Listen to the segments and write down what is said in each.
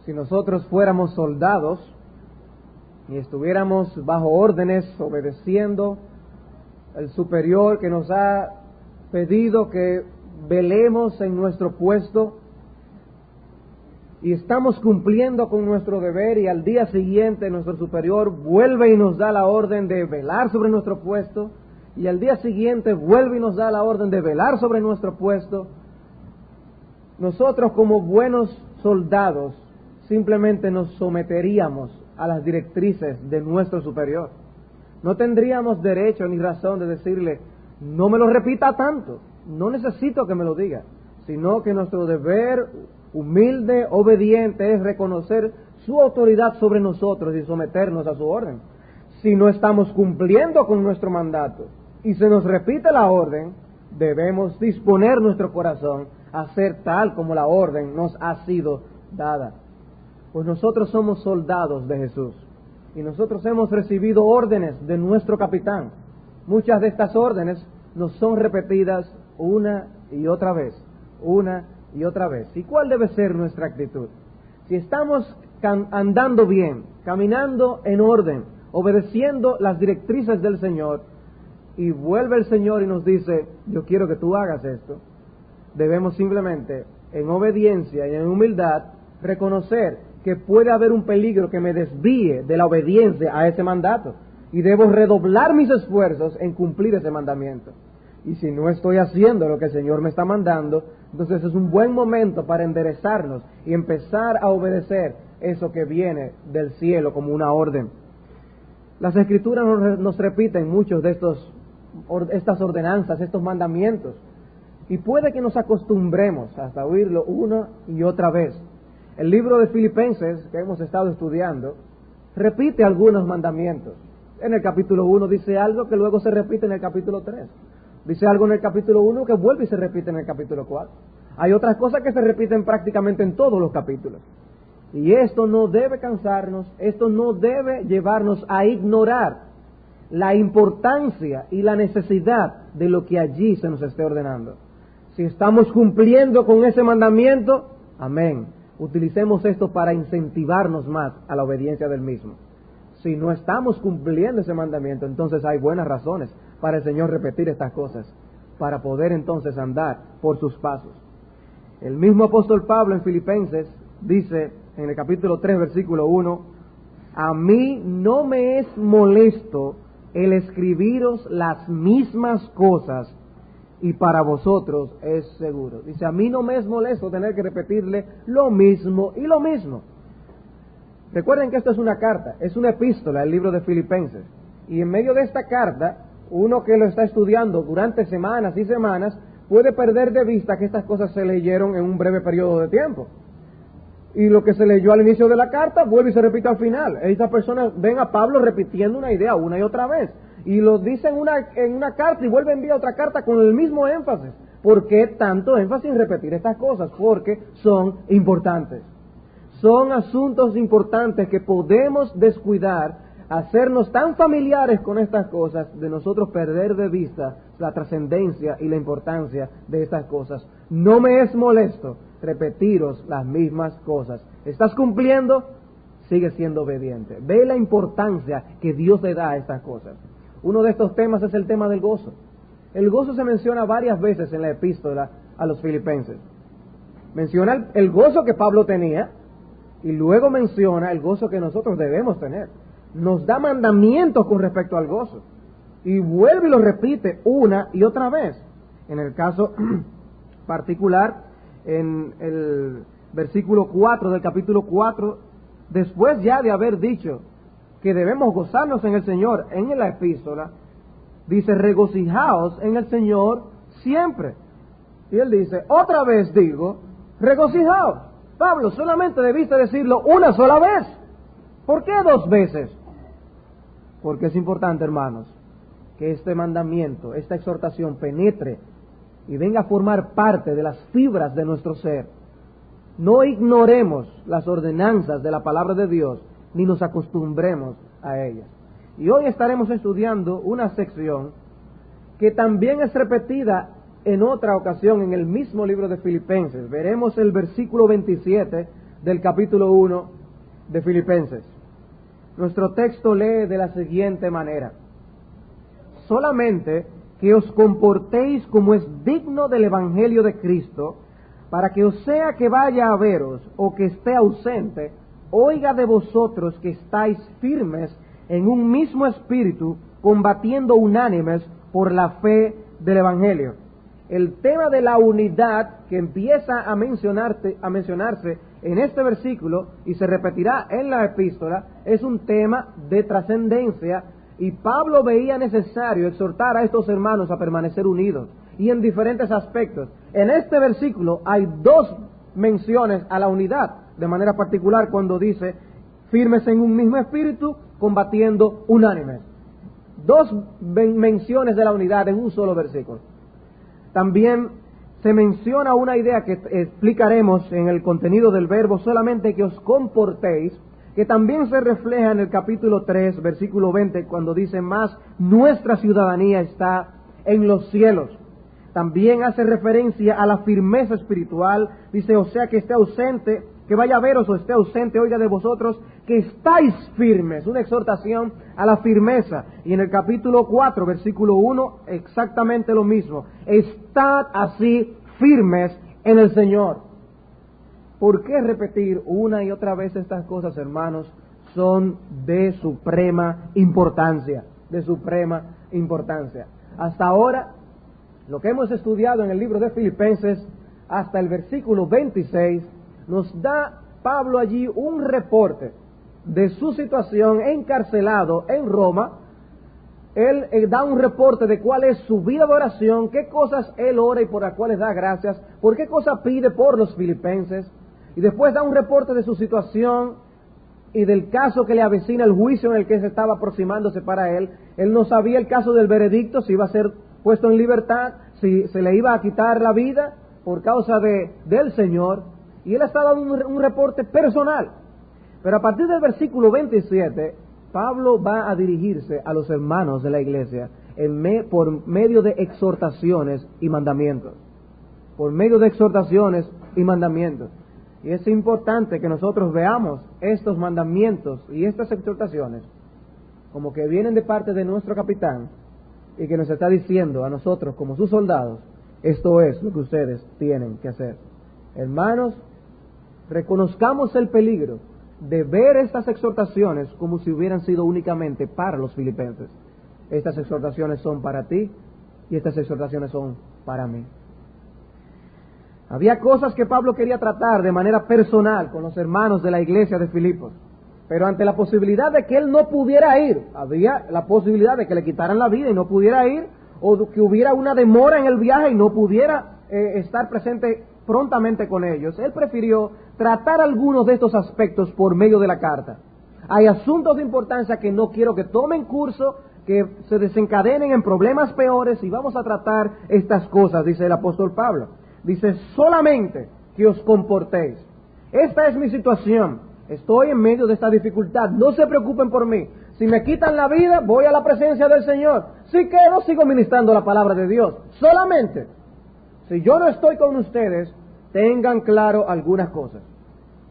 Si nosotros fuéramos soldados y estuviéramos bajo órdenes, obedeciendo el superior que nos ha pedido que velemos en nuestro puesto, y estamos cumpliendo con nuestro deber, y al día siguiente nuestro superior vuelve y nos da la orden de velar sobre nuestro puesto, y al día siguiente vuelve y nos da la orden de velar sobre nuestro puesto, nosotros como buenos soldados simplemente nos someteríamos a las directrices de nuestro superior. No tendríamos derecho ni razón de decirle, no me lo repita tanto, no necesito que me lo diga, sino que nuestro deber humilde, obediente, es reconocer su autoridad sobre nosotros y someternos a su orden. Si no estamos cumpliendo con nuestro mandato y se nos repite la orden, debemos disponer nuestro corazón a hacer tal como la orden nos ha sido dada. Pues nosotros somos soldados de Jesús y nosotros hemos recibido órdenes de nuestro capitán. Muchas de estas órdenes nos son repetidas una y otra vez, una y otra vez. ¿Y cuál debe ser nuestra actitud? Si estamos andando bien, caminando en orden, obedeciendo las directrices del Señor, y vuelve el Señor y nos dice, yo quiero que tú hagas esto, debemos simplemente, en obediencia y en humildad, reconocer que puede haber un peligro que me desvíe de la obediencia a ese mandato, y debo redoblar mis esfuerzos en cumplir ese mandamiento. Y si no estoy haciendo lo que el Señor me está mandando, entonces es un buen momento para enderezarnos y empezar a obedecer eso que viene del cielo como una orden. Las Escrituras nos repiten muchos de estas ordenanzas, estos mandamientos, y puede que nos acostumbremos hasta oírlo una y otra vez. El libro de Filipenses, que hemos estado estudiando, repite algunos mandamientos. En el capítulo 1 dice algo que luego se repite en el capítulo 3. Dice algo en el capítulo 1 que vuelve y se repite en el capítulo 4. Hay otras cosas que se repiten prácticamente en todos los capítulos. Y esto no debe cansarnos, esto no debe llevarnos a ignorar la importancia y la necesidad de lo que allí se nos esté ordenando. Si estamos cumpliendo con ese mandamiento, amén. Utilicemos esto para incentivarnos más a la obediencia del mismo. Si no estamos cumpliendo ese mandamiento, entonces hay buenas razones para el Señor repetir estas cosas, para poder entonces andar por sus pasos. El mismo apóstol Pablo en Filipenses dice en el capítulo 3, versículo 1, a mí no me es molesto el escribiros las mismas cosas, y para vosotros es seguro. Dice, a mí no me es molesto tener que repetirle lo mismo y lo mismo. Recuerden que esto es una carta, es una epístola, el libro de Filipenses. Y en medio de esta carta, uno que lo está estudiando durante semanas y semanas, puede perder de vista que estas cosas se leyeron en un breve periodo de tiempo. Y lo que se leyó al inicio de la carta, vuelve y se repite al final. Estas personas ven a Pablo repitiendo una idea una y otra vez. Y lo dice en una carta y vuelve a enviar otra carta con el mismo énfasis. ¿Por qué tanto énfasis en repetir estas cosas? Porque son importantes. Son asuntos importantes que podemos descuidar, hacernos tan familiares con estas cosas, de nosotros perder de vista la trascendencia y la importancia de estas cosas. No me es molesto repetiros las mismas cosas. ¿Estás cumpliendo? Sigue siendo obediente. Ve la importancia que Dios le da a estas cosas. Uno de estos temas es el tema del gozo. El gozo se menciona varias veces en la epístola a los Filipenses. Menciona el gozo que Pablo tenía y luego menciona el gozo que nosotros debemos tener. Nos da mandamientos con respecto al gozo y vuelve y lo repite una y otra vez. En el caso particular, en el versículo 4 del capítulo 4, después ya de haber dicho que debemos gozarnos en el Señor en la epístola, dice, regocijaos en el Señor siempre. Y él dice, otra vez digo, regocijaos. Pablo, solamente debiste decirlo una sola vez. ¿Por qué dos veces? Porque es importante, hermanos, que este mandamiento, esta exhortación penetre y venga a formar parte de las fibras de nuestro ser. No ignoremos las ordenanzas de la palabra de Dios, ni nos acostumbremos a ellas. Y hoy estaremos estudiando una sección que también es repetida en otra ocasión en el mismo libro de Filipenses. Veremos el versículo 27 del capítulo 1 de Filipenses. Nuestro texto lee de la siguiente manera: solamente que os comportéis como es digno del Evangelio de Cristo, para que, o sea que vaya a veros o que esté ausente, oiga de vosotros que estáis firmes en un mismo espíritu, combatiendo unánimes por la fe del Evangelio. El tema de la unidad que empieza a mencionarse en este versículo y se repetirá en la epístola es un tema de trascendencia, y Pablo veía necesario exhortar a estos hermanos a permanecer unidos y en diferentes aspectos. En este versículo hay dos menciones a la unidad, de manera particular cuando dice firmes en un mismo espíritu, combatiendo unánimes. Dos menciones de la unidad en un solo versículo. También se menciona una idea que explicaremos en el contenido del verbo, solamente que os comportéis, que también se refleja en el capítulo 3, versículo 20, cuando dice más, nuestra ciudadanía está en los cielos. También hace referencia a la firmeza espiritual, dice, o sea que esté ausente, que vaya a veros o esté ausente, oiga de vosotros que estáis firmes, una exhortación a la firmeza. Y en el capítulo 4, versículo 1, exactamente lo mismo, estad así firmes en el Señor. ¿Por qué repetir una y otra vez estas cosas, hermanos? Son de suprema importancia, de suprema importancia. Hasta ahora, lo que hemos estudiado en el libro de Filipenses, hasta el versículo 26, nos da Pablo allí un reporte de su situación encarcelado en Roma. Él da un reporte de cuál es su vida de oración, qué cosas él ora y por las cuales da gracias, por qué cosas pide por los filipenses, y después da un reporte de su situación y del caso que le avecina, el juicio en el que se estaba aproximándose para él. Él no sabía el caso del veredicto, si iba a ser puesto en libertad, si se le iba a quitar la vida por causa del Señor, y él está dando un reporte personal. Pero a partir del versículo 27, Pablo va a dirigirse a los hermanos de la iglesia por medio de exhortaciones y mandamientos. Por medio de exhortaciones y mandamientos. Y es importante que nosotros veamos estos mandamientos y estas exhortaciones como que vienen de parte de nuestro capitán y que nos está diciendo a nosotros como sus soldados, esto es lo que ustedes tienen que hacer. Hermanos, reconozcamos el peligro de ver estas exhortaciones como si hubieran sido únicamente para los filipenses. Estas exhortaciones son para ti y estas exhortaciones son para mí. Había cosas que Pablo quería tratar de manera personal con los hermanos de la iglesia de Filipos, pero ante la posibilidad de que él no pudiera ir, había la posibilidad de que le quitaran la vida y no pudiera ir, o que hubiera una demora en el viaje y no pudiera estar presente prontamente con ellos. Él prefirió tratar algunos de estos aspectos por medio de la carta. Hay asuntos de importancia que no quiero que tomen curso, que se desencadenen en problemas peores, y vamos a tratar estas cosas, dice el apóstol Pablo. Dice, solamente que os comportéis. Esta es mi situación. Estoy en medio de esta dificultad. No se preocupen por mí. Si me quitan la vida, voy a la presencia del Señor. Si quedo, sigo ministrando la palabra de Dios. Solamente, si yo no estoy con ustedes, tengan claro algunas cosas.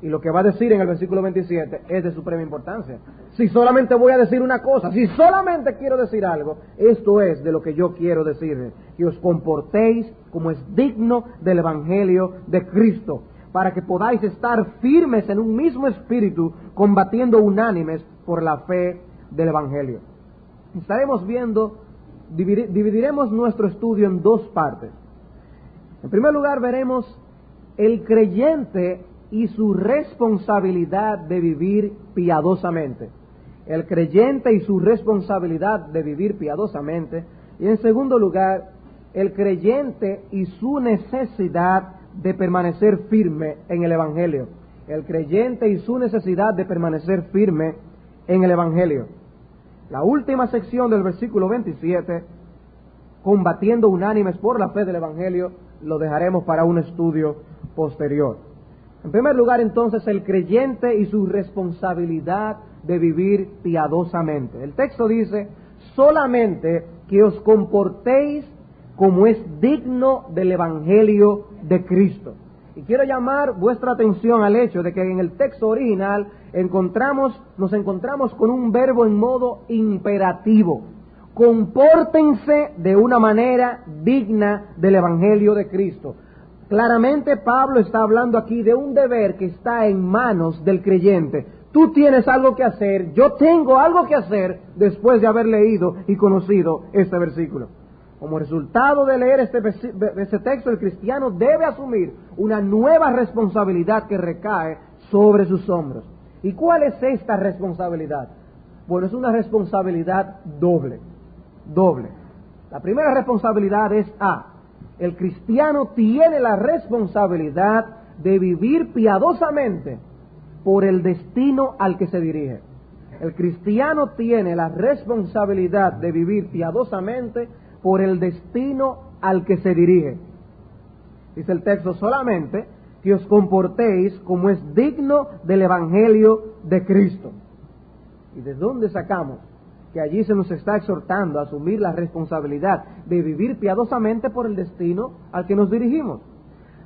Y lo que va a decir en el versículo 27 es de suprema importancia. Si solamente voy a decir una cosa, si solamente quiero decir algo, esto es de lo que yo quiero decirles. Que os comportéis como es digno del Evangelio de Cristo, para que podáis estar firmes en un mismo espíritu, combatiendo unánimes por la fe del Evangelio. Estaremos viendo, dividiremos nuestro estudio en dos partes. En primer lugar, veremos el creyente y su responsabilidad de vivir piadosamente. El creyente y su responsabilidad de vivir piadosamente. Y en segundo lugar, el creyente y su necesidad de permanecer firme en el Evangelio. El creyente y su necesidad de permanecer firme en el Evangelio. La última sección del versículo 27, combatiendo unánimes por la fe del Evangelio, lo dejaremos para un estudio posterior. En primer lugar, entonces, el creyente y su responsabilidad de vivir piadosamente. El texto dice, solamente que os comportéis como es digno del Evangelio de Cristo. Y quiero llamar vuestra atención al hecho de que en el texto original nos encontramos con un verbo en modo imperativo. Compórtense de una manera digna del Evangelio de Cristo. Claramente Pablo está hablando aquí de un deber que está en manos del creyente. Tú tienes algo que hacer, yo tengo algo que hacer después de haber leído y conocido este versículo. Como resultado de leer este texto, el cristiano debe asumir una nueva responsabilidad que recae sobre sus hombros. ¿Y cuál es esta responsabilidad? Bueno, es una responsabilidad doble. La primera responsabilidad es el cristiano tiene la responsabilidad de vivir piadosamente por el destino al que se dirige. El cristiano tiene la responsabilidad de vivir piadosamente por el destino al que se dirige. Dice el texto: solamente que os comportéis como es digno del Evangelio de Cristo. ¿Y de dónde sacamos que allí se nos está exhortando a asumir la responsabilidad de vivir piadosamente por el destino al que nos dirigimos?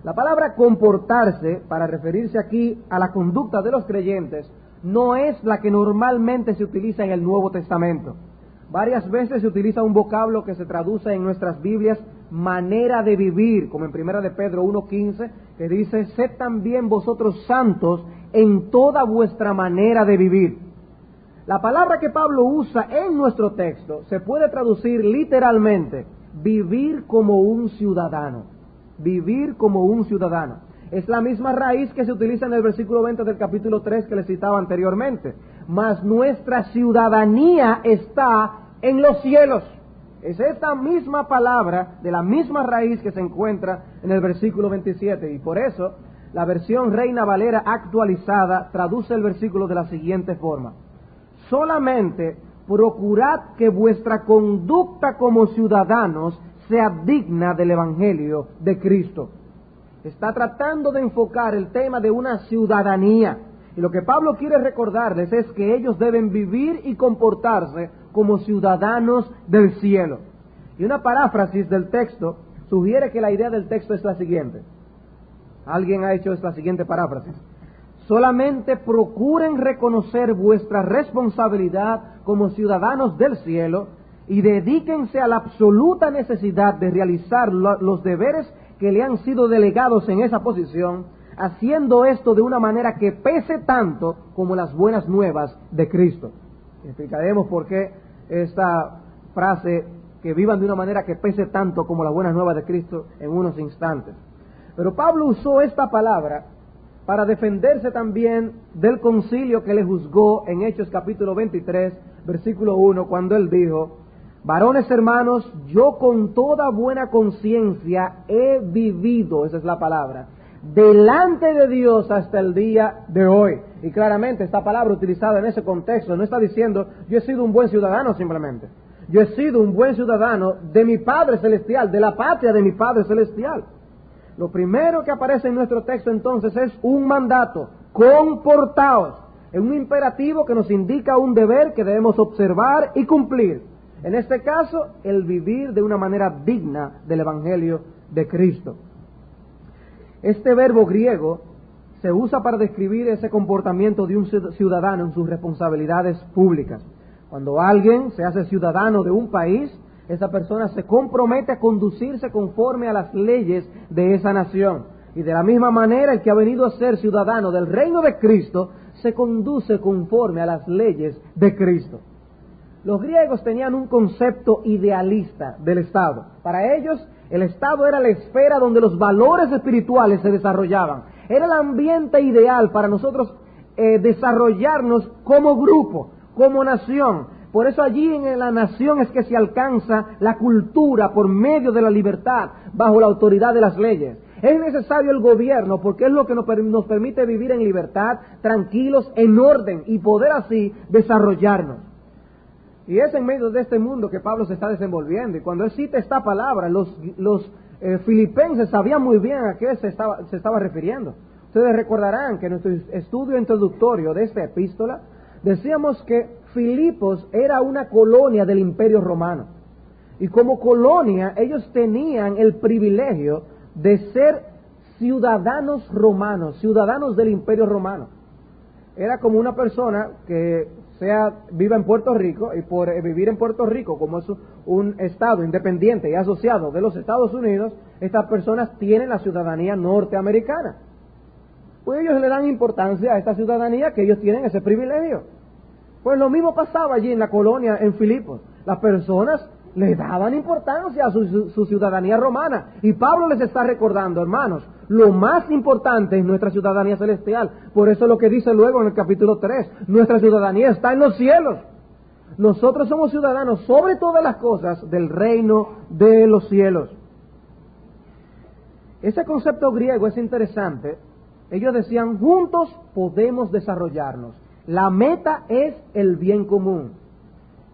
La palabra comportarse, para referirse aquí a la conducta de los creyentes, no es la que normalmente se utiliza en el Nuevo Testamento. Varias veces se utiliza un vocablo que se traduce en nuestras Biblias manera de vivir, como en 1 de Pedro 1:15, que dice: sed también vosotros santos en toda vuestra manera de vivir. La palabra que Pablo usa en nuestro texto se puede traducir literalmente: vivir como un ciudadano. Vivir como un ciudadano. Es la misma raíz que se utiliza en el versículo 20 del capítulo 3 que les citaba anteriormente. Mas nuestra ciudadanía está en los cielos. Es esta misma palabra, de la misma raíz, que se encuentra en el versículo 27. Y por eso, la versión Reina Valera actualizada traduce el versículo de la siguiente forma: solamente procurad que vuestra conducta como ciudadanos sea digna del Evangelio de Cristo. Está tratando de enfocar el tema de una ciudadanía. Y lo que Pablo quiere recordarles es que ellos deben vivir y comportarse como ciudadanos del cielo. Y una paráfrasis del texto sugiere que la idea del texto es la siguiente. Alguien ha hecho esta siguiente paráfrasis: solamente procuren reconocer vuestra responsabilidad como ciudadanos del cielo y dedíquense a la absoluta necesidad de realizar los deberes que le han sido delegados en esa posición, haciendo esto de una manera que pese tanto como las buenas nuevas de Cristo. Explicaremos por qué esta frase, que vivan de una manera que pese tanto como las buenas nuevas de Cristo, en unos instantes. Pero Pablo usó esta palabra para defenderse también del concilio que le juzgó en Hechos capítulo 23, versículo 1, cuando él dijo: varones hermanos, yo con toda buena conciencia he vivido, esa es la palabra, delante de Dios hasta el día de hoy. Y claramente esta palabra utilizada en ese contexto no está diciendo yo he sido un buen ciudadano simplemente. Yo he sido un buen ciudadano de mi Padre Celestial, de la patria de mi Padre Celestial. Lo primero que aparece en nuestro texto entonces es un mandato: comportaos. Es un imperativo que nos indica un deber que debemos observar y cumplir. En este caso, el vivir de una manera digna del Evangelio de Cristo. Este verbo griego se usa para describir ese comportamiento de un ciudadano en sus responsabilidades públicas. Cuando alguien se hace ciudadano de un país, esa persona se compromete a conducirse conforme a las leyes de esa nación. Y de la misma manera, el que ha venido a ser ciudadano del reino de Cristo se conduce conforme a las leyes de Cristo. Los griegos tenían un concepto idealista del Estado. Para ellos, el Estado era la esfera donde los valores espirituales se desarrollaban. Era el ambiente ideal para nosotros desarrollarnos como grupo, como nación. Por eso allí en la nación es que se alcanza la cultura por medio de la libertad, bajo la autoridad de las leyes. Es necesario el gobierno porque es lo que nos permite vivir en libertad, tranquilos, en orden y poder así desarrollarnos. Y es en medio de este mundo que Pablo se está desenvolviendo. Y cuando él cita esta palabra, los filipenses sabían muy bien a qué se estaba refiriendo. Ustedes recordarán que en nuestro estudio introductorio de esta epístola, decíamos que Filipos era una colonia del Imperio Romano. Y como colonia, ellos tenían el privilegio de ser ciudadanos romanos, ciudadanos del Imperio Romano. Era como una persona que viva en Puerto Rico, y por vivir en Puerto Rico, como es un estado independiente y asociado de los Estados Unidos, estas personas tienen la ciudadanía norteamericana. Pues ellos le dan importancia a esta ciudadanía, que ellos tienen ese privilegio. Pues lo mismo pasaba allí en la colonia en Filipos. Las personas le daban importancia a su ciudadanía romana. Y Pablo les está recordando, hermanos, lo más importante es nuestra ciudadanía celestial. Por eso lo que dice luego en el capítulo 3, nuestra ciudadanía está en los cielos. Nosotros somos ciudadanos sobre todas las cosas del reino de los cielos. Ese concepto griego es interesante. Ellos decían, juntos podemos desarrollarnos. La meta es el bien común.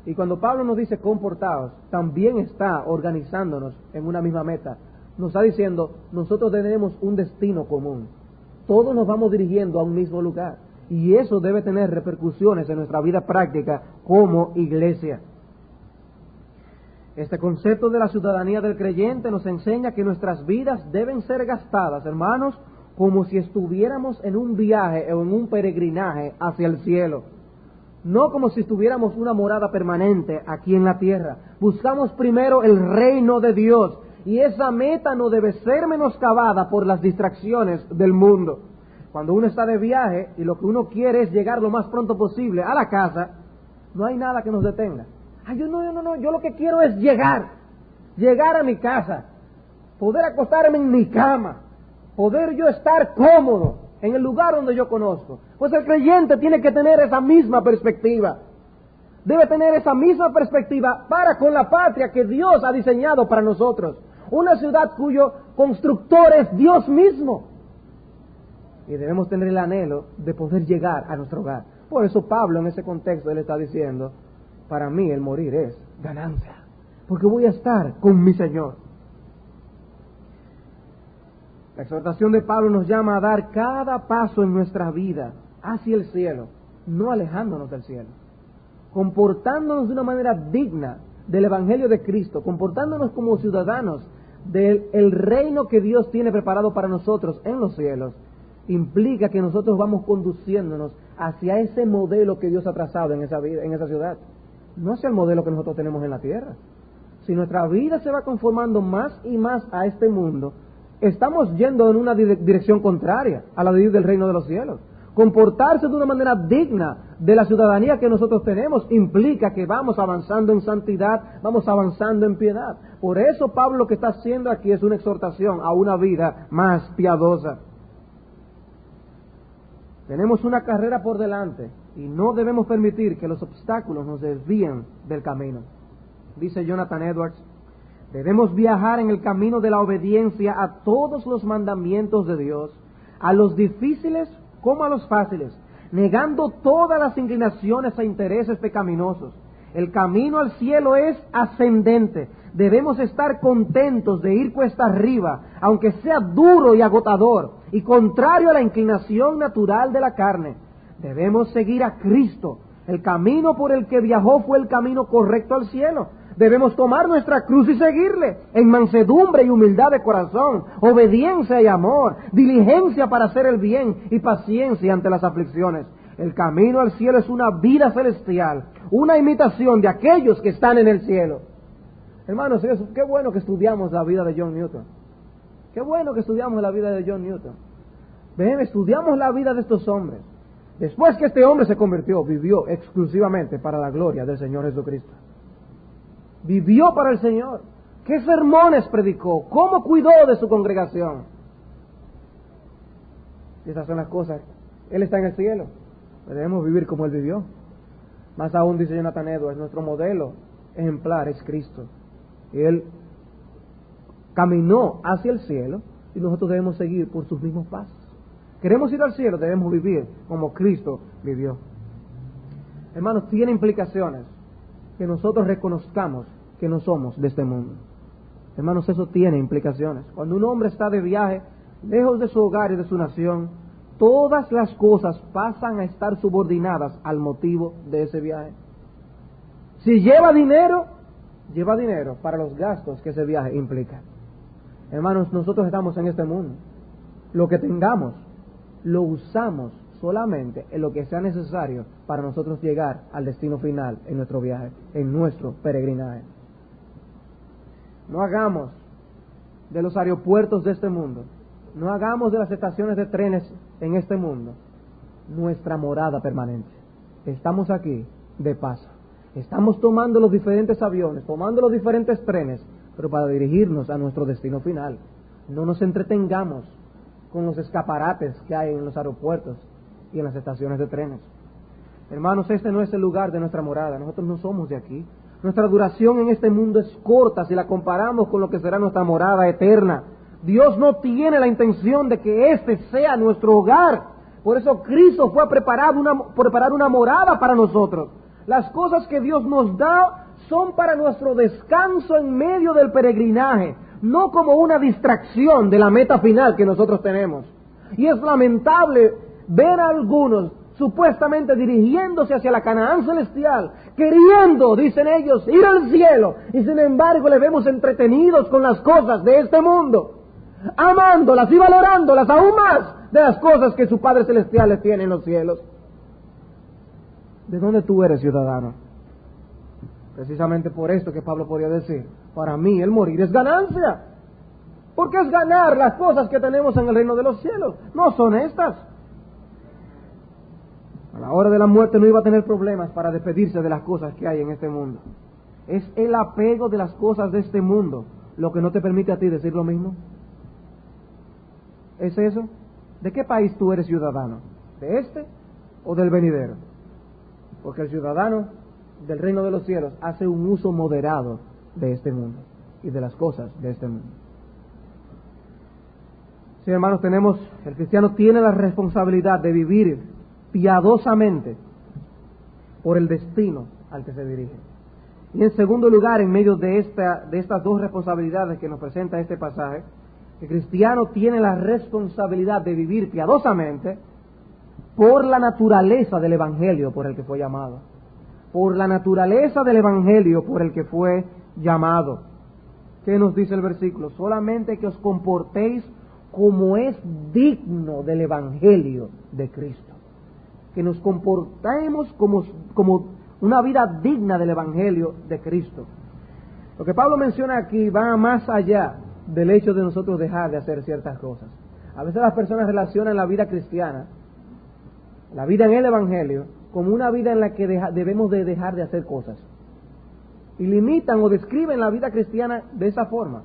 Y cuando Pablo nos dice comportaos, también está organizándonos en una misma meta. Nos está diciendo, nosotros tenemos un destino común. Todos nos vamos dirigiendo a un mismo lugar. Y eso debe tener repercusiones en nuestra vida práctica como iglesia. Este concepto de la ciudadanía del creyente nos enseña que nuestras vidas deben ser gastadas, hermanos, como si estuviéramos en un viaje o en un peregrinaje hacia el cielo. No como si tuviéramos una morada permanente aquí en la tierra. Buscamos primero el reino de Dios, y esa meta no debe ser menoscabada por las distracciones del mundo. Cuando uno está de viaje y lo que uno quiere es llegar lo más pronto posible a la casa, no hay nada que nos detenga. Yo lo que quiero es llegar a mi casa, poder acostarme en mi cama, poder yo estar cómodo en el lugar donde yo conozco. Pues el creyente tiene que tener esa misma perspectiva. Debe tener esa misma perspectiva para con la patria que Dios ha diseñado para nosotros. Una ciudad cuyo constructor es Dios mismo. Y debemos tener el anhelo de poder llegar a nuestro hogar. Por eso Pablo en ese contexto él está diciendo, para mí el morir es ganancia, porque voy a estar con mi Señor. La exhortación de Pablo nos llama a dar cada paso en nuestra vida hacia el cielo, no alejándonos del cielo, comportándonos de una manera digna del Evangelio de Cristo, comportándonos como ciudadanos del reino que Dios tiene preparado para nosotros en los cielos. Implica que nosotros vamos conduciéndonos hacia ese modelo que Dios ha trazado en esa vida, en esa ciudad, no hacia el modelo que nosotros tenemos en la tierra. Si nuestra vida se va conformando más y más a este mundo, estamos yendo en una dirección contraria a la del reino de los cielos. Comportarse de una manera digna de la ciudadanía que nosotros tenemos implica que vamos avanzando en santidad, vamos avanzando en piedad. Por eso Pablo lo que está haciendo aquí es una exhortación a una vida más piadosa. Tenemos una carrera por delante y no debemos permitir que los obstáculos nos desvíen del camino. Dice Jonathan Edwards, debemos viajar en el camino de la obediencia a todos los mandamientos de Dios, a los difíciles como a los fáciles, negando todas las inclinaciones e intereses pecaminosos. El camino al cielo es ascendente. Debemos estar contentos de ir cuesta arriba, aunque sea duro y agotador, y contrario a la inclinación natural de la carne. Debemos seguir a Cristo. El camino por el que viajó fue el camino correcto al cielo. Debemos tomar nuestra cruz y seguirle, en mansedumbre y humildad de corazón, obediencia y amor, diligencia para hacer el bien y paciencia ante las aflicciones. El camino al cielo es una vida celestial, una imitación de aquellos que están en el cielo. Hermanos, qué bueno que estudiamos la vida de John Newton. Qué bueno que estudiamos la vida de John Newton. Ven, estudiamos la vida de estos hombres. Después que este hombre se convirtió, vivió exclusivamente para la gloria del Señor Jesucristo. Vivió para el Señor. ¿Qué sermones predicó? ¿Cómo cuidó de su congregación? Y esas son las cosas. Él está en el cielo. Debemos vivir como Él vivió. Más aún, dice Jonathan Edwards, nuestro modelo ejemplar es Cristo. Y Él caminó hacia el cielo y nosotros debemos seguir por sus mismos pasos. Queremos ir al cielo, debemos vivir como Cristo vivió. Hermanos, tiene implicaciones que nosotros reconozcamos que no somos de este mundo. Hermanos, eso tiene implicaciones. Cuando un hombre está de viaje, lejos de su hogar y de su nación, todas las cosas pasan a estar subordinadas al motivo de ese viaje. Si lleva dinero para los gastos que ese viaje implica. Hermanos, nosotros estamos en este mundo. lo que tengamos, lo usamos solamente en lo que sea necesario para nosotros llegar al destino final en nuestro viaje, en nuestro peregrinaje. No hagamos de los aeropuertos de este mundo, no hagamos de las estaciones de trenes en este mundo nuestra morada permanente. Estamos aquí de paso. Estamos tomando los diferentes aviones, tomando los diferentes trenes, pero para dirigirnos a nuestro destino final. No nos entretengamos con los escaparates que hay en los aeropuertos y en las estaciones de trenes. Hermanos, este no es el lugar de nuestra morada. Nosotros no somos de aquí. Nuestra duración en este mundo es corta si la comparamos con lo que será nuestra morada eterna. Dios no tiene la intención de que este sea nuestro hogar. Por eso Cristo fue a preparar una morada para nosotros. Las cosas que Dios nos da son para nuestro descanso en medio del peregrinaje, no como una distracción de la meta final que nosotros tenemos. Y es lamentable ver a algunos supuestamente dirigiéndose hacia la Canaán celestial, queriendo, dicen ellos, ir al cielo, y sin embargo le vemos entretenidos con las cosas de este mundo, amándolas y valorándolas aún más de las cosas que su Padre Celestial les tiene en los cielos. ¿De dónde tú eres ciudadano? Precisamente por esto que Pablo podía decir, para mí el morir es ganancia. Porque es ganar las cosas que tenemos en el reino de los cielos. No son estas. A la hora de la muerte no iba a tener problemas para despedirse de las cosas que hay en este mundo. Es el apego de las cosas de este mundo lo que no te permite a ti decir lo mismo. ¿Es eso? ¿De qué país tú eres ciudadano? ¿De este o del venidero? Porque el ciudadano del reino de los cielos hace un uso moderado de este mundo y de las cosas de este mundo. Sí, hermanos, el cristiano tiene la responsabilidad de vivir piadosamente por el destino al que se dirige. Y en segundo lugar, en medio de estas dos responsabilidades que nos presenta este pasaje, el cristiano tiene la responsabilidad de vivir piadosamente por la naturaleza del Evangelio por el que fue llamado. Por la naturaleza del Evangelio por el que fue llamado. ¿Qué nos dice el versículo? Solamente que os comportéis como es digno del Evangelio de Cristo. Que nos comportemos como una vida digna del Evangelio de Cristo. Lo que Pablo menciona aquí va más allá del hecho de nosotros dejar de hacer ciertas cosas. A veces las personas relacionan la vida cristiana, la vida en el Evangelio, como una vida en la que debemos de dejar de hacer cosas. Y limitan o describen la vida cristiana de esa forma.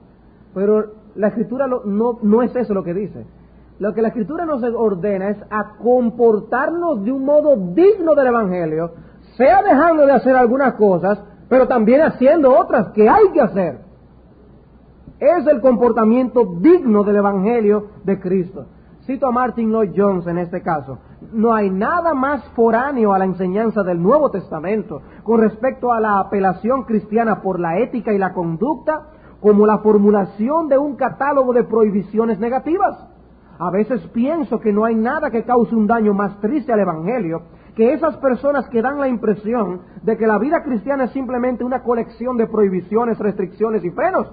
Pero la Escritura no es eso lo que dice. Lo que la Escritura nos ordena es a comportarnos de un modo digno del Evangelio, sea dejando de hacer algunas cosas, pero también haciendo otras que hay que hacer. Es el comportamiento digno del Evangelio de Cristo. Cito a Martin Lloyd Jones en este caso. No hay nada más foráneo a la enseñanza del Nuevo Testamento con respecto a la apelación cristiana por la ética y la conducta como la formulación de un catálogo de prohibiciones negativas. A veces pienso que no hay nada que cause un daño más triste al Evangelio que esas personas que dan la impresión de que la vida cristiana es simplemente una colección de prohibiciones, restricciones y frenos.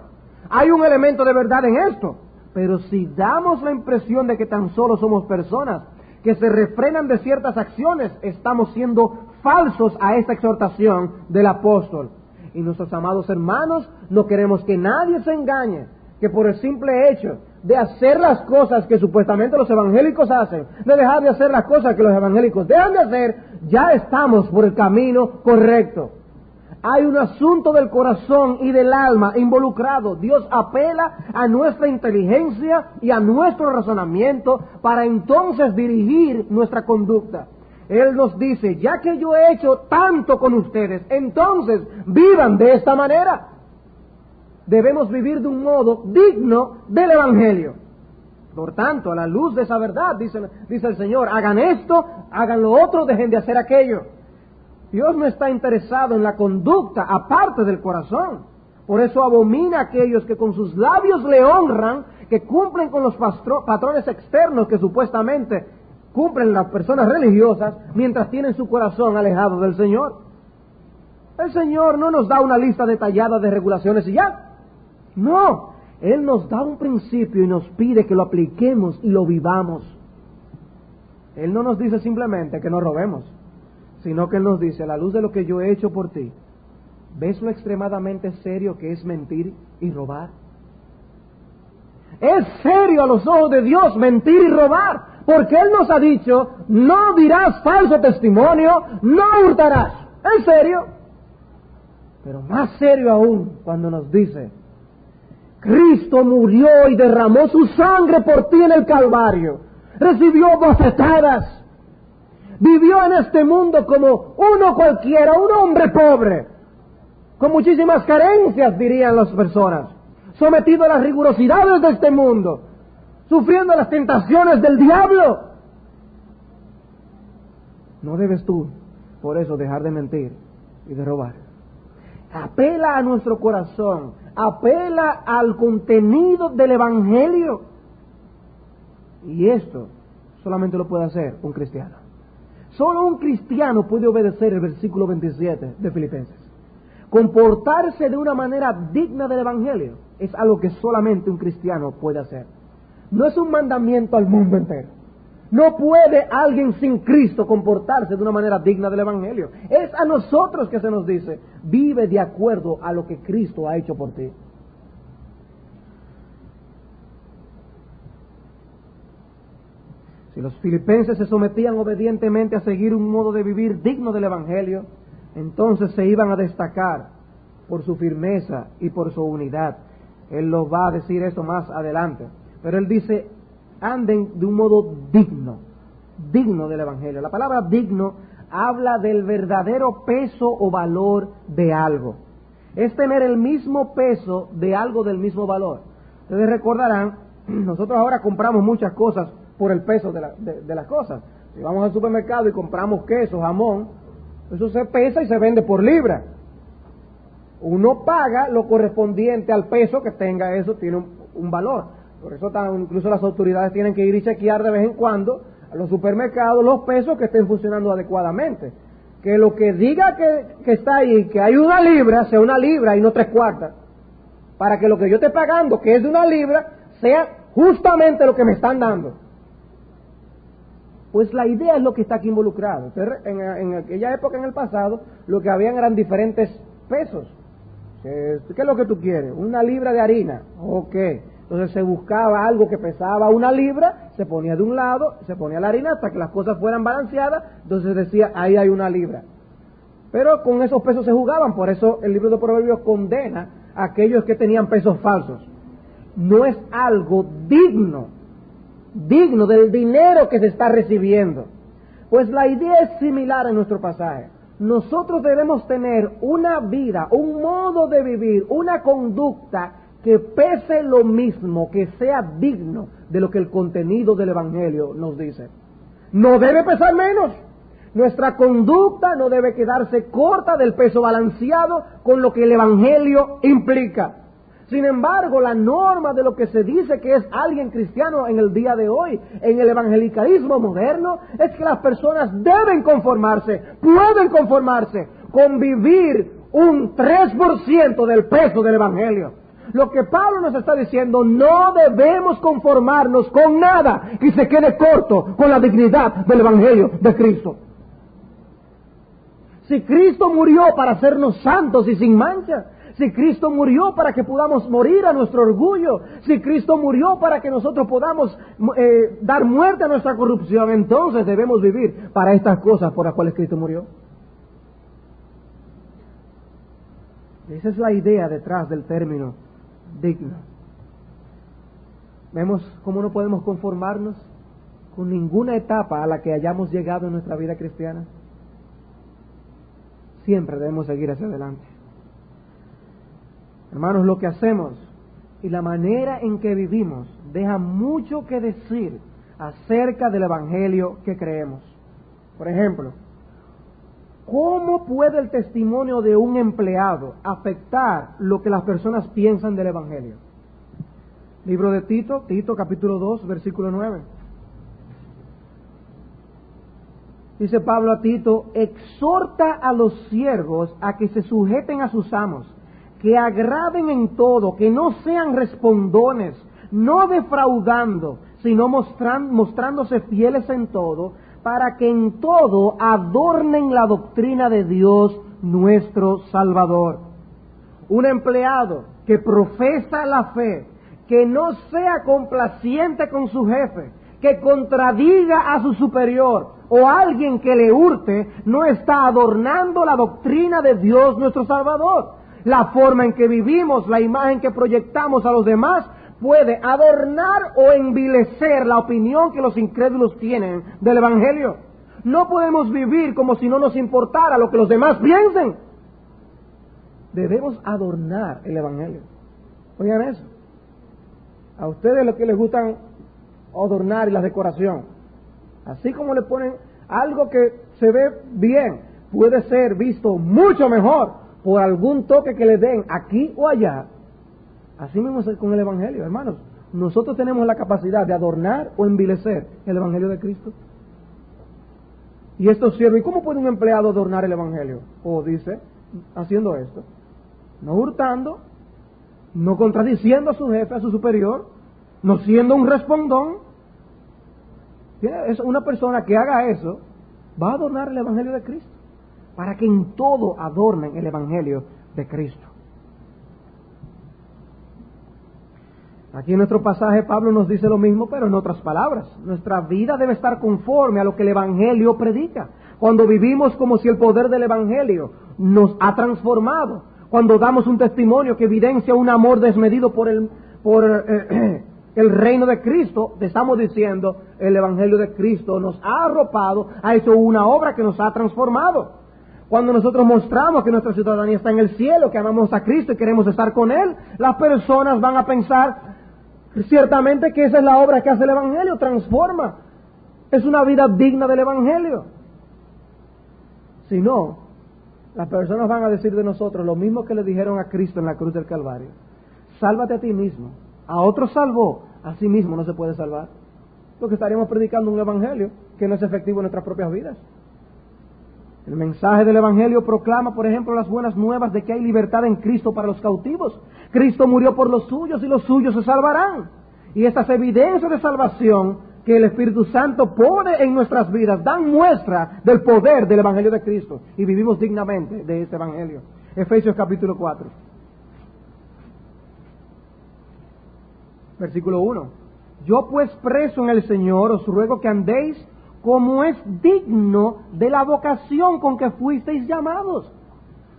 Hay un elemento de verdad en esto, pero si damos la impresión de que tan solo somos personas que se refrenan de ciertas acciones, estamos siendo falsos a esta exhortación del apóstol. Y nuestros amados hermanos, no queremos que nadie se engañe, que por el simple hecho de hacer las cosas que supuestamente los evangélicos hacen, de dejar de hacer las cosas que los evangélicos dejan de hacer, ya estamos por el camino correcto. Hay un asunto del corazón y del alma involucrado. Dios apela a nuestra inteligencia y a nuestro razonamiento para entonces dirigir nuestra conducta. Él nos dice, ya que yo he hecho tanto con ustedes, entonces vivan de esta manera. Debemos vivir de un modo digno del Evangelio. Por tanto, a la luz de esa verdad, dice el Señor, hagan esto, hagan lo otro, dejen de hacer aquello. Dios no está interesado en la conducta aparte del corazón. Por eso abomina a aquellos que con sus labios le honran, que cumplen con los patrones externos que supuestamente cumplen las personas religiosas, mientras tienen su corazón alejado del Señor. El Señor no nos da una lista detallada de regulaciones y ya. No, Él nos da un principio y nos pide que lo apliquemos y lo vivamos. Él no nos dice simplemente que no robemos, sino que Él nos dice, a la luz de lo que yo he hecho por ti, ¿ves lo extremadamente serio que es mentir y robar? Es serio a los ojos de Dios mentir y robar, porque Él nos ha dicho, no dirás falso testimonio, no hurtarás. Es serio. Pero más serio aún cuando nos dice, Cristo murió y derramó su sangre por ti en el Calvario, recibió bofetadas, vivió en este mundo como uno cualquiera, un hombre pobre, con muchísimas carencias, dirían las personas, sometido a las rigurosidades de este mundo, sufriendo las tentaciones del diablo. No debes tú, por eso, dejar de mentir y de robar. Apela a nuestro corazón, apela al contenido del Evangelio. Y esto solamente lo puede hacer un cristiano. Solo un cristiano puede obedecer el versículo 27 de Filipenses. Comportarse de una manera digna del Evangelio es algo que solamente un cristiano puede hacer. No es un mandamiento al mundo entero. No puede alguien sin Cristo comportarse de una manera digna del Evangelio. Es a nosotros que se nos dice, vive de acuerdo a lo que Cristo ha hecho por ti. Si los filipenses se sometían obedientemente a seguir un modo de vivir digno del Evangelio, entonces se iban a destacar por su firmeza y por su unidad. Él lo va a decir eso más adelante. Pero él dice, anden de un modo digno del Evangelio. La palabra digno habla del verdadero peso o valor de algo. Es tener el mismo peso de algo del mismo valor. Ustedes recordarán, nosotros ahora compramos muchas cosas por el peso de las cosas. Si vamos al supermercado y compramos queso, jamón, eso se pesa y se vende por libra. Uno paga lo correspondiente al peso que tenga, eso tiene un valor. Por eso incluso las autoridades tienen que ir y chequear de vez en cuando a los supermercados los pesos que estén funcionando adecuadamente. Que lo que diga que está ahí, que hay una libra, sea una libra y no 3/4. Para que lo que yo esté pagando, que es de una libra, sea justamente lo que me están dando. Pues la idea es lo que está aquí involucrado. En aquella época, en el pasado, lo que habían eran diferentes pesos. ¿Qué es lo que tú quieres? ¿Una libra de harina? Ok. Entonces se buscaba algo que pesaba una libra, se ponía de un lado, se ponía la harina hasta que las cosas fueran balanceadas, entonces decía, ahí hay una libra. Pero con esos pesos se jugaban, por eso el libro de Proverbios condena a aquellos que tenían pesos falsos. No es algo digno del dinero que se está recibiendo. Pues la idea es similar en nuestro pasaje. Nosotros debemos tener una vida, un modo de vivir, una conducta que pese lo mismo, que sea digno de lo que el contenido del Evangelio nos dice. No debe pesar menos. Nuestra conducta no debe quedarse corta del peso balanceado con lo que el Evangelio implica. Sin embargo, la norma de lo que se dice que es alguien cristiano en el día de hoy, en el evangelicalismo moderno, es que las personas deben conformarse, pueden conformarse con vivir un 3% del peso del Evangelio. Lo que Pablo nos está diciendo, no debemos conformarnos con nada que se quede corto con la dignidad del Evangelio de Cristo. Si Cristo murió para hacernos santos y sin mancha, si Cristo murió para que podamos morir a nuestro orgullo, si Cristo murió para que nosotros podamos dar muerte a nuestra corrupción, entonces debemos vivir para estas cosas por las cuales Cristo murió. Esa es la idea detrás del término digno. Vemos cómo no podemos conformarnos con ninguna etapa a la que hayamos llegado en nuestra vida cristiana. Siempre debemos seguir hacia adelante. Hermanos, lo que hacemos y la manera en que vivimos deja mucho que decir acerca del Evangelio que creemos. Por ejemplo, ¿cómo puede el testimonio de un empleado afectar lo que las personas piensan del Evangelio? Libro de Tito, capítulo 2, versículo 9. Dice Pablo a Tito, exhorta a los siervos a que se sujeten a sus amos, que agraden en todo, que no sean respondones, no defraudando, sino mostrándose fieles en todo, para que en todo adornen la doctrina de Dios nuestro Salvador. Un empleado que profesa la fe, que no sea complaciente con su jefe, que contradiga a su superior o alguien que le hurte, no está adornando la doctrina de Dios nuestro Salvador. La forma en que vivimos, la imagen que proyectamos a los demás, puede adornar o envilecer la opinión que los incrédulos tienen del Evangelio. No podemos vivir como si no nos importara lo que los demás piensen. Debemos adornar el Evangelio. Oigan eso. A ustedes lo que les gustan adornar y la decoración. Así como le ponen algo que se ve bien, puede ser visto mucho mejor por algún toque que le den aquí o allá. Así mismo es con el Evangelio, hermanos. Nosotros tenemos la capacidad de adornar o envilecer el Evangelio de Cristo. Y esto sirve. ¿Y cómo puede un empleado adornar el Evangelio? Dice, haciendo esto. No hurtando, no contradiciendo a su jefe, a su superior, no siendo un respondón. Es una persona que haga eso, va a adornar el Evangelio de Cristo, para que en todo adornen el Evangelio de Cristo. Aquí en nuestro pasaje Pablo nos dice lo mismo, pero en otras palabras. Nuestra vida debe estar conforme a lo que el Evangelio predica. Cuando vivimos como si el poder del Evangelio nos ha transformado, cuando damos un testimonio que evidencia un amor desmedido por el reino de Cristo, te estamos diciendo, el Evangelio de Cristo nos ha arropado, ha hecho una obra que nos ha transformado. Cuando nosotros mostramos que nuestra ciudadanía está en el cielo, que amamos a Cristo y queremos estar con Él, las personas van a pensar ciertamente que esa es la obra que hace el Evangelio, transforma. Es una vida digna del Evangelio. Si no, las personas van a decir de nosotros lo mismo que le dijeron a Cristo en la cruz del Calvario: sálvate a ti mismo. A otro salvó, a sí mismo no se puede salvar. Porque estaríamos predicando un Evangelio que no es efectivo en nuestras propias vidas. El mensaje del Evangelio proclama, por ejemplo, las buenas nuevas de que hay libertad en Cristo para los cautivos. Cristo murió por los suyos y los suyos se salvarán. Y estas evidencias de salvación que el Espíritu Santo pone en nuestras vidas dan muestra del poder del Evangelio de Cristo. Y vivimos dignamente de este Evangelio. Efesios capítulo 4. Versículo 1. Yo pues preso en el Señor os ruego que andéis como es digno de la vocación con que fuisteis llamados.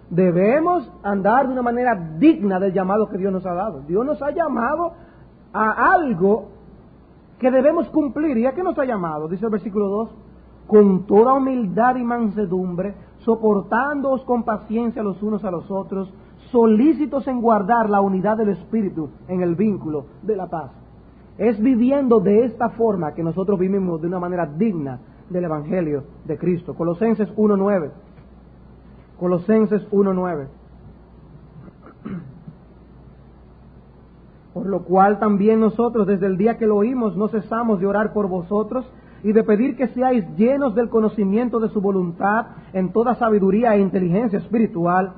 Debemos andar de una manera digna del llamado que Dios nos ha dado. Dios nos ha llamado a algo que debemos cumplir. ¿Y a qué nos ha llamado? Dice el versículo 2. Con toda humildad y mansedumbre, soportándoos con paciencia los unos a los otros, solícitos en guardar la unidad del Espíritu en el vínculo de la paz. Es viviendo de esta forma que nosotros vivimos de una manera digna del Evangelio de Cristo. Colosenses 1:9. Colosenses 1:9. Por lo cual también nosotros, desde el día que lo oímos, no cesamos de orar por vosotros y de pedir que seáis llenos del conocimiento de su voluntad en toda sabiduría e inteligencia espiritual,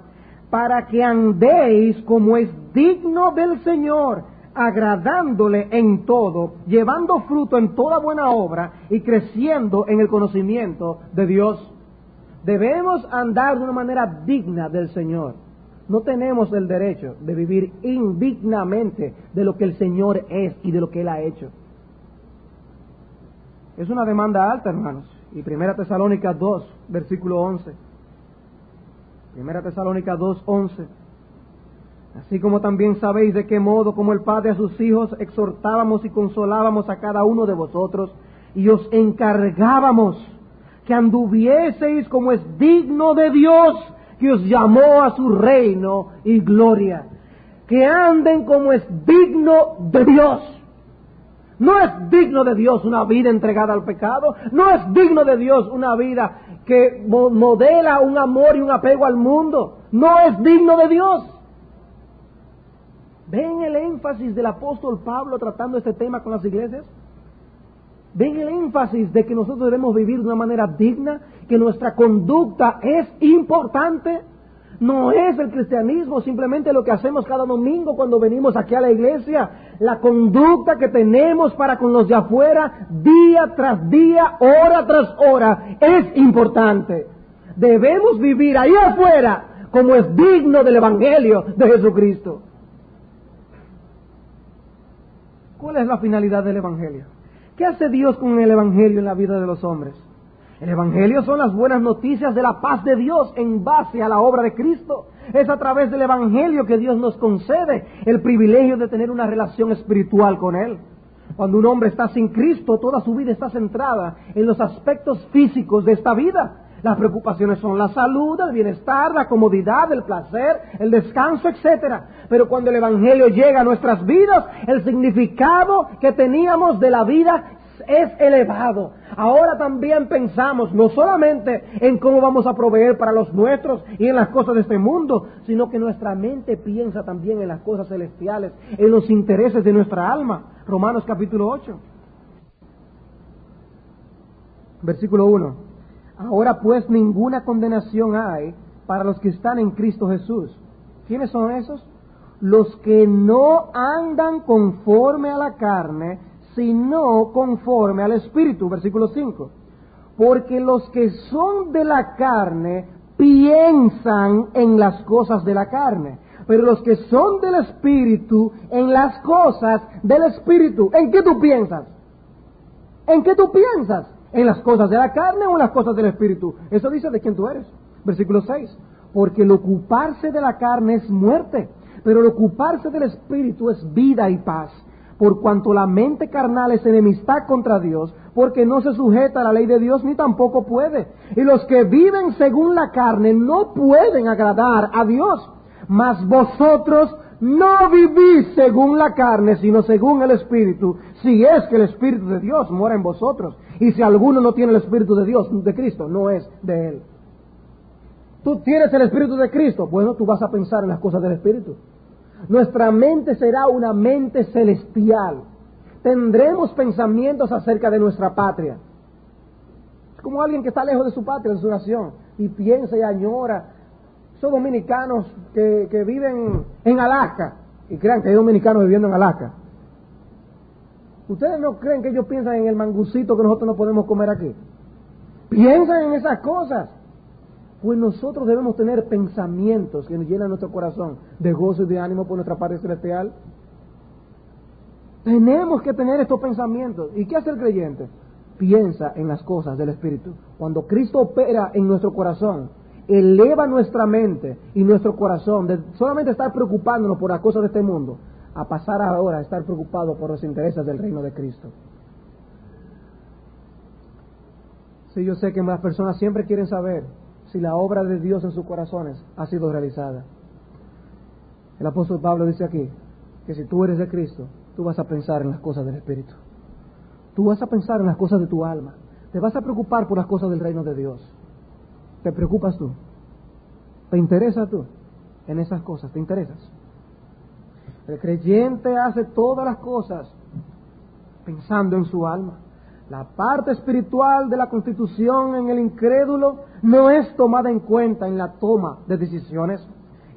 para que andéis como es digno del Señor, agradándole en todo, llevando fruto en toda buena obra y creciendo en el conocimiento de Dios. Debemos andar de una manera digna del Señor. No tenemos el derecho de vivir indignamente de lo que el Señor es y de lo que Él ha hecho. Es una demanda alta, hermanos. Y 1 Tesalónicas 2, versículo 11. 1 Tesalónicas 2, 11. Así como también sabéis de qué modo, como el Padre a sus hijos, exhortábamos y consolábamos a cada uno de vosotros, y os encargábamos que anduvieseis como es digno de Dios, que os llamó a su reino y gloria. Que anden como es digno de Dios. No es digno de Dios una vida entregada al pecado. No es digno de Dios una vida que modela un amor y un apego al mundo. No es digno de Dios. ¿Ven el énfasis del apóstol Pablo tratando este tema con las iglesias? ¿Ven el énfasis de que nosotros debemos vivir de una manera digna? ¿Que nuestra conducta es importante? no es el cristianismo simplemente lo que hacemos cada domingo cuando venimos aquí a la iglesia. La conducta que tenemos para con los de afuera, día tras día, hora tras hora, es importante. Debemos vivir ahí afuera como es digno del Evangelio de Jesucristo. ¿Cuál es la finalidad del Evangelio? ¿Qué hace Dios con el Evangelio en la vida de los hombres? El Evangelio son las buenas noticias de la paz de Dios en base a la obra de Cristo. Es a través del Evangelio que Dios nos concede el privilegio de tener una relación espiritual con Él. Cuando un hombre está sin Cristo, toda su vida está centrada en los aspectos físicos de esta vida. Las preocupaciones son la salud, el bienestar, la comodidad, el placer, el descanso, etc. Pero cuando el Evangelio llega a nuestras vidas, el significado que teníamos de la vida es elevado. Ahora también pensamos no solamente en cómo vamos a proveer para los nuestros y en las cosas de este mundo, sino que nuestra mente piensa también en las cosas celestiales, en los intereses de nuestra alma. Romanos capítulo 8, versículo 1. Ahora pues ninguna condenación hay para los que están en Cristo Jesús. ¿Quiénes son esos? Los que no andan conforme a la carne, sino conforme al Espíritu. Versículo 5. Porque los que son de la carne piensan en las cosas de la carne, pero los que son del Espíritu en las cosas del Espíritu. ¿En qué tú piensas? ¿En qué tú piensas? ¿En las cosas de la carne o en las cosas del Espíritu? Eso dice de quién tú eres. Versículo 6. Porque el ocuparse de la carne es muerte, pero el ocuparse del Espíritu es vida y paz. Por cuanto la mente carnal es enemistad contra Dios, porque no se sujeta a la ley de Dios ni tampoco puede. Y los que viven según la carne no pueden agradar a Dios. Mas vosotros no vivís según la carne, sino según el Espíritu, si es que el Espíritu de Dios mora en vosotros. Y si alguno no tiene el Espíritu de Dios, de Cristo, no es de Él. Tú tienes el Espíritu de Cristo, bueno, tú vas a pensar en las cosas del Espíritu. Nuestra mente será una mente celestial. Tendremos pensamientos acerca de nuestra patria. Es como alguien que está lejos de su patria, de su nación, y piensa y añora. Son dominicanos que viven en Alaska, y crean que hay dominicanos viviendo en Alaska. ¿Ustedes no creen que ellos piensan en el mangucito que nosotros no podemos comer aquí? Piensan en esas cosas. Pues nosotros debemos tener pensamientos que nos llenan nuestro corazón de gozo y de ánimo por nuestra parte celestial. Tenemos que tener estos pensamientos. ¿Y qué hace el creyente? Piensa en las cosas del Espíritu. Cuando Cristo opera en nuestro corazón, eleva nuestra mente y nuestro corazón de solamente estar preocupándonos por las cosas de este mundo, a pasar ahora a estar preocupados por los intereses del reino de Cristo. Sí, yo sé que las personas siempre quieren saber si la obra de Dios en sus corazones ha sido realizada. El apóstol Pablo dice aquí que si tú eres de Cristo, tú vas a pensar en las cosas del Espíritu. Tú vas a pensar en las cosas de tu alma. Te vas a preocupar por las cosas del reino de Dios. ¿Te preocupas tú? ¿Te interesa tú en esas cosas? ¿Te interesas? El creyente hace todas las cosas pensando en su alma. La parte espiritual de la constitución en el incrédulo no es tomada en cuenta en la toma de decisiones.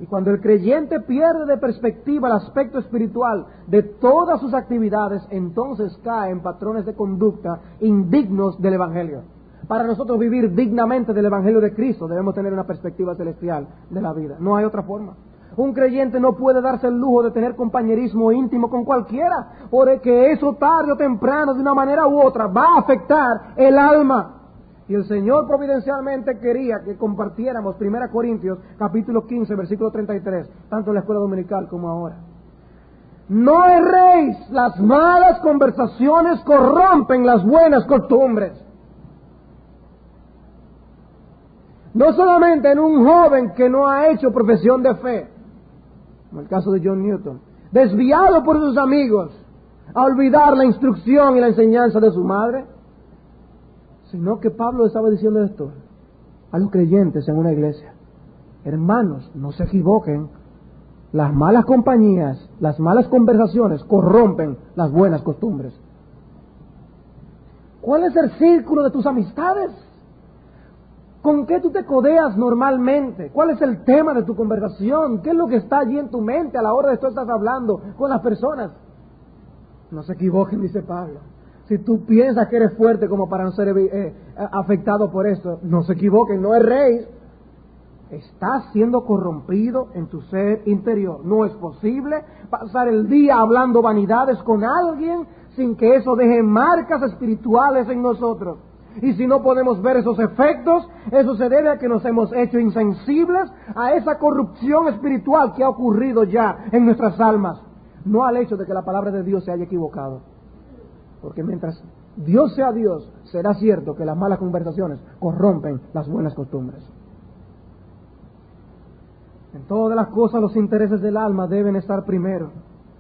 Y cuando el creyente pierde de perspectiva el aspecto espiritual de todas sus actividades, entonces cae en patrones de conducta indignos del Evangelio. Para nosotros vivir dignamente del Evangelio de Cristo, debemos tener una perspectiva celestial de la vida. No hay otra forma. Un creyente no puede darse el lujo de tener compañerismo íntimo con cualquiera, porque eso tarde o temprano, de una manera u otra, va a afectar el alma. Y el Señor providencialmente quería que compartiéramos 1 Corintios capítulo 15, versículo 33, tanto en la escuela dominical como ahora. No erréis, las malas conversaciones corrompen las buenas costumbres. No solamente en un joven que no ha hecho profesión de fe, como el caso de John Newton, desviado por sus amigos a olvidar la instrucción y la enseñanza de su madre, sino que Pablo estaba diciendo esto a los creyentes en una iglesia. Hermanos, no se equivoquen, las malas compañías, las malas conversaciones corrompen las buenas costumbres. ¿Cuál es el círculo de tus amistades? ¿Con qué tú te codeas normalmente? ¿Cuál es el tema de tu conversación? ¿Qué es lo que está allí en tu mente a la hora de que tú estás hablando con las personas? No se equivoquen, dice Pablo. Si tú piensas que eres fuerte como para no ser afectado por esto, no se equivoquen, no erréis. Estás siendo corrompido en tu ser interior. No es posible pasar el día hablando vanidades con alguien sin que eso deje marcas espirituales en nosotros. Y si no podemos ver esos efectos, eso se debe a que nos hemos hecho insensibles a esa corrupción espiritual que ha ocurrido ya en nuestras almas. No al hecho de que la palabra de Dios se haya equivocado. Porque mientras Dios sea Dios, será cierto que las malas conversaciones corrompen las buenas costumbres. En todas las cosas los intereses del alma deben estar primero.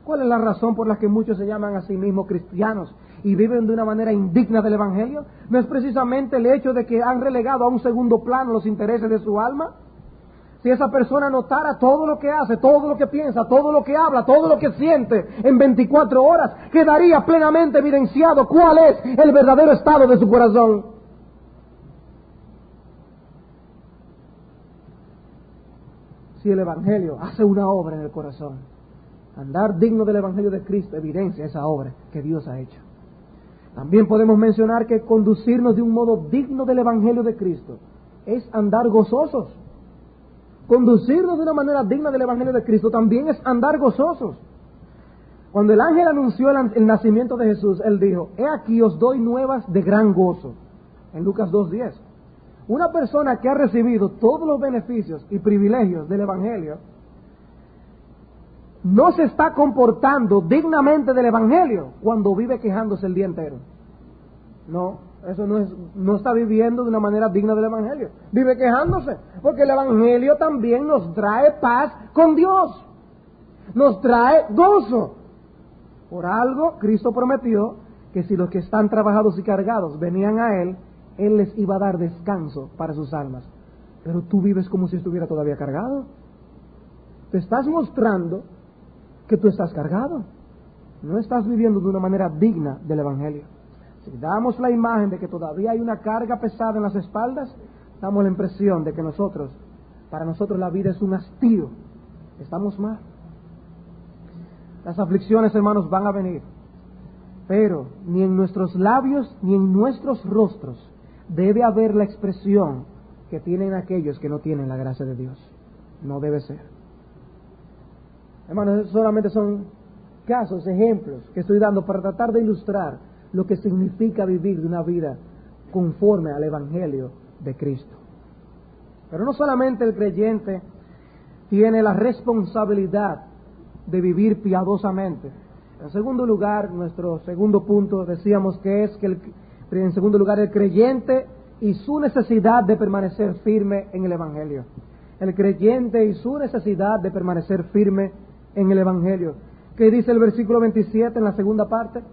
¿Cuál es la razón por la que muchos se llaman a sí mismos cristianos y viven de una manera indigna del Evangelio? ¿No es precisamente el hecho de que han relegado a un segundo plano los intereses de su alma? Si esa persona notara todo lo que hace, todo lo que piensa, todo lo que habla, todo lo que siente en 24 horas, quedaría plenamente evidenciado cuál es el verdadero estado de su corazón. Si el Evangelio hace una obra en el corazón, andar digno del Evangelio de Cristo evidencia esa obra que Dios ha hecho. También podemos mencionar que conducirnos de un modo digno del Evangelio de Cristo es andar gozosos. Conducirnos de una manera digna del Evangelio de Cristo también es andar gozosos. Cuando el ángel anunció el nacimiento de Jesús, él dijo: he aquí os doy nuevas de gran gozo. En Lucas 2:10. Una persona que ha recibido todos los beneficios y privilegios del Evangelio no se está comportando dignamente del Evangelio cuando vive quejándose el día entero. No, eso no está viviendo de una manera digna del Evangelio. Vive quejándose, porque el Evangelio también nos trae paz con Dios. Nos trae gozo. Por algo, Cristo prometió que si los que están trabajados y cargados venían a Él les iba a dar descanso para sus almas. Pero tú vives como si estuviera todavía cargado. Te estás mostrando que tú estás cargado. No estás viviendo de una manera digna del Evangelio. Si damos la imagen de que todavía hay una carga pesada en las espaldas, damos la impresión de que para nosotros la vida es un hastío. Estamos mal. Las aflicciones, hermanos, van a venir. Pero ni en nuestros labios ni en nuestros rostros debe haber la expresión que tienen aquellos que no tienen la gracia de Dios. No debe ser. Hermanos, solamente son casos, ejemplos que estoy dando para tratar de ilustrar lo que significa vivir de una vida conforme al Evangelio de Cristo. Pero no solamente el creyente tiene la responsabilidad de vivir piadosamente. En segundo lugar, nuestro segundo punto, decíamos que es que en segundo lugar, el creyente y su necesidad de permanecer firme en el Evangelio. El creyente y su necesidad de permanecer firme en el Evangelio. ¿Qué dice el versículo 27 en la segunda parte?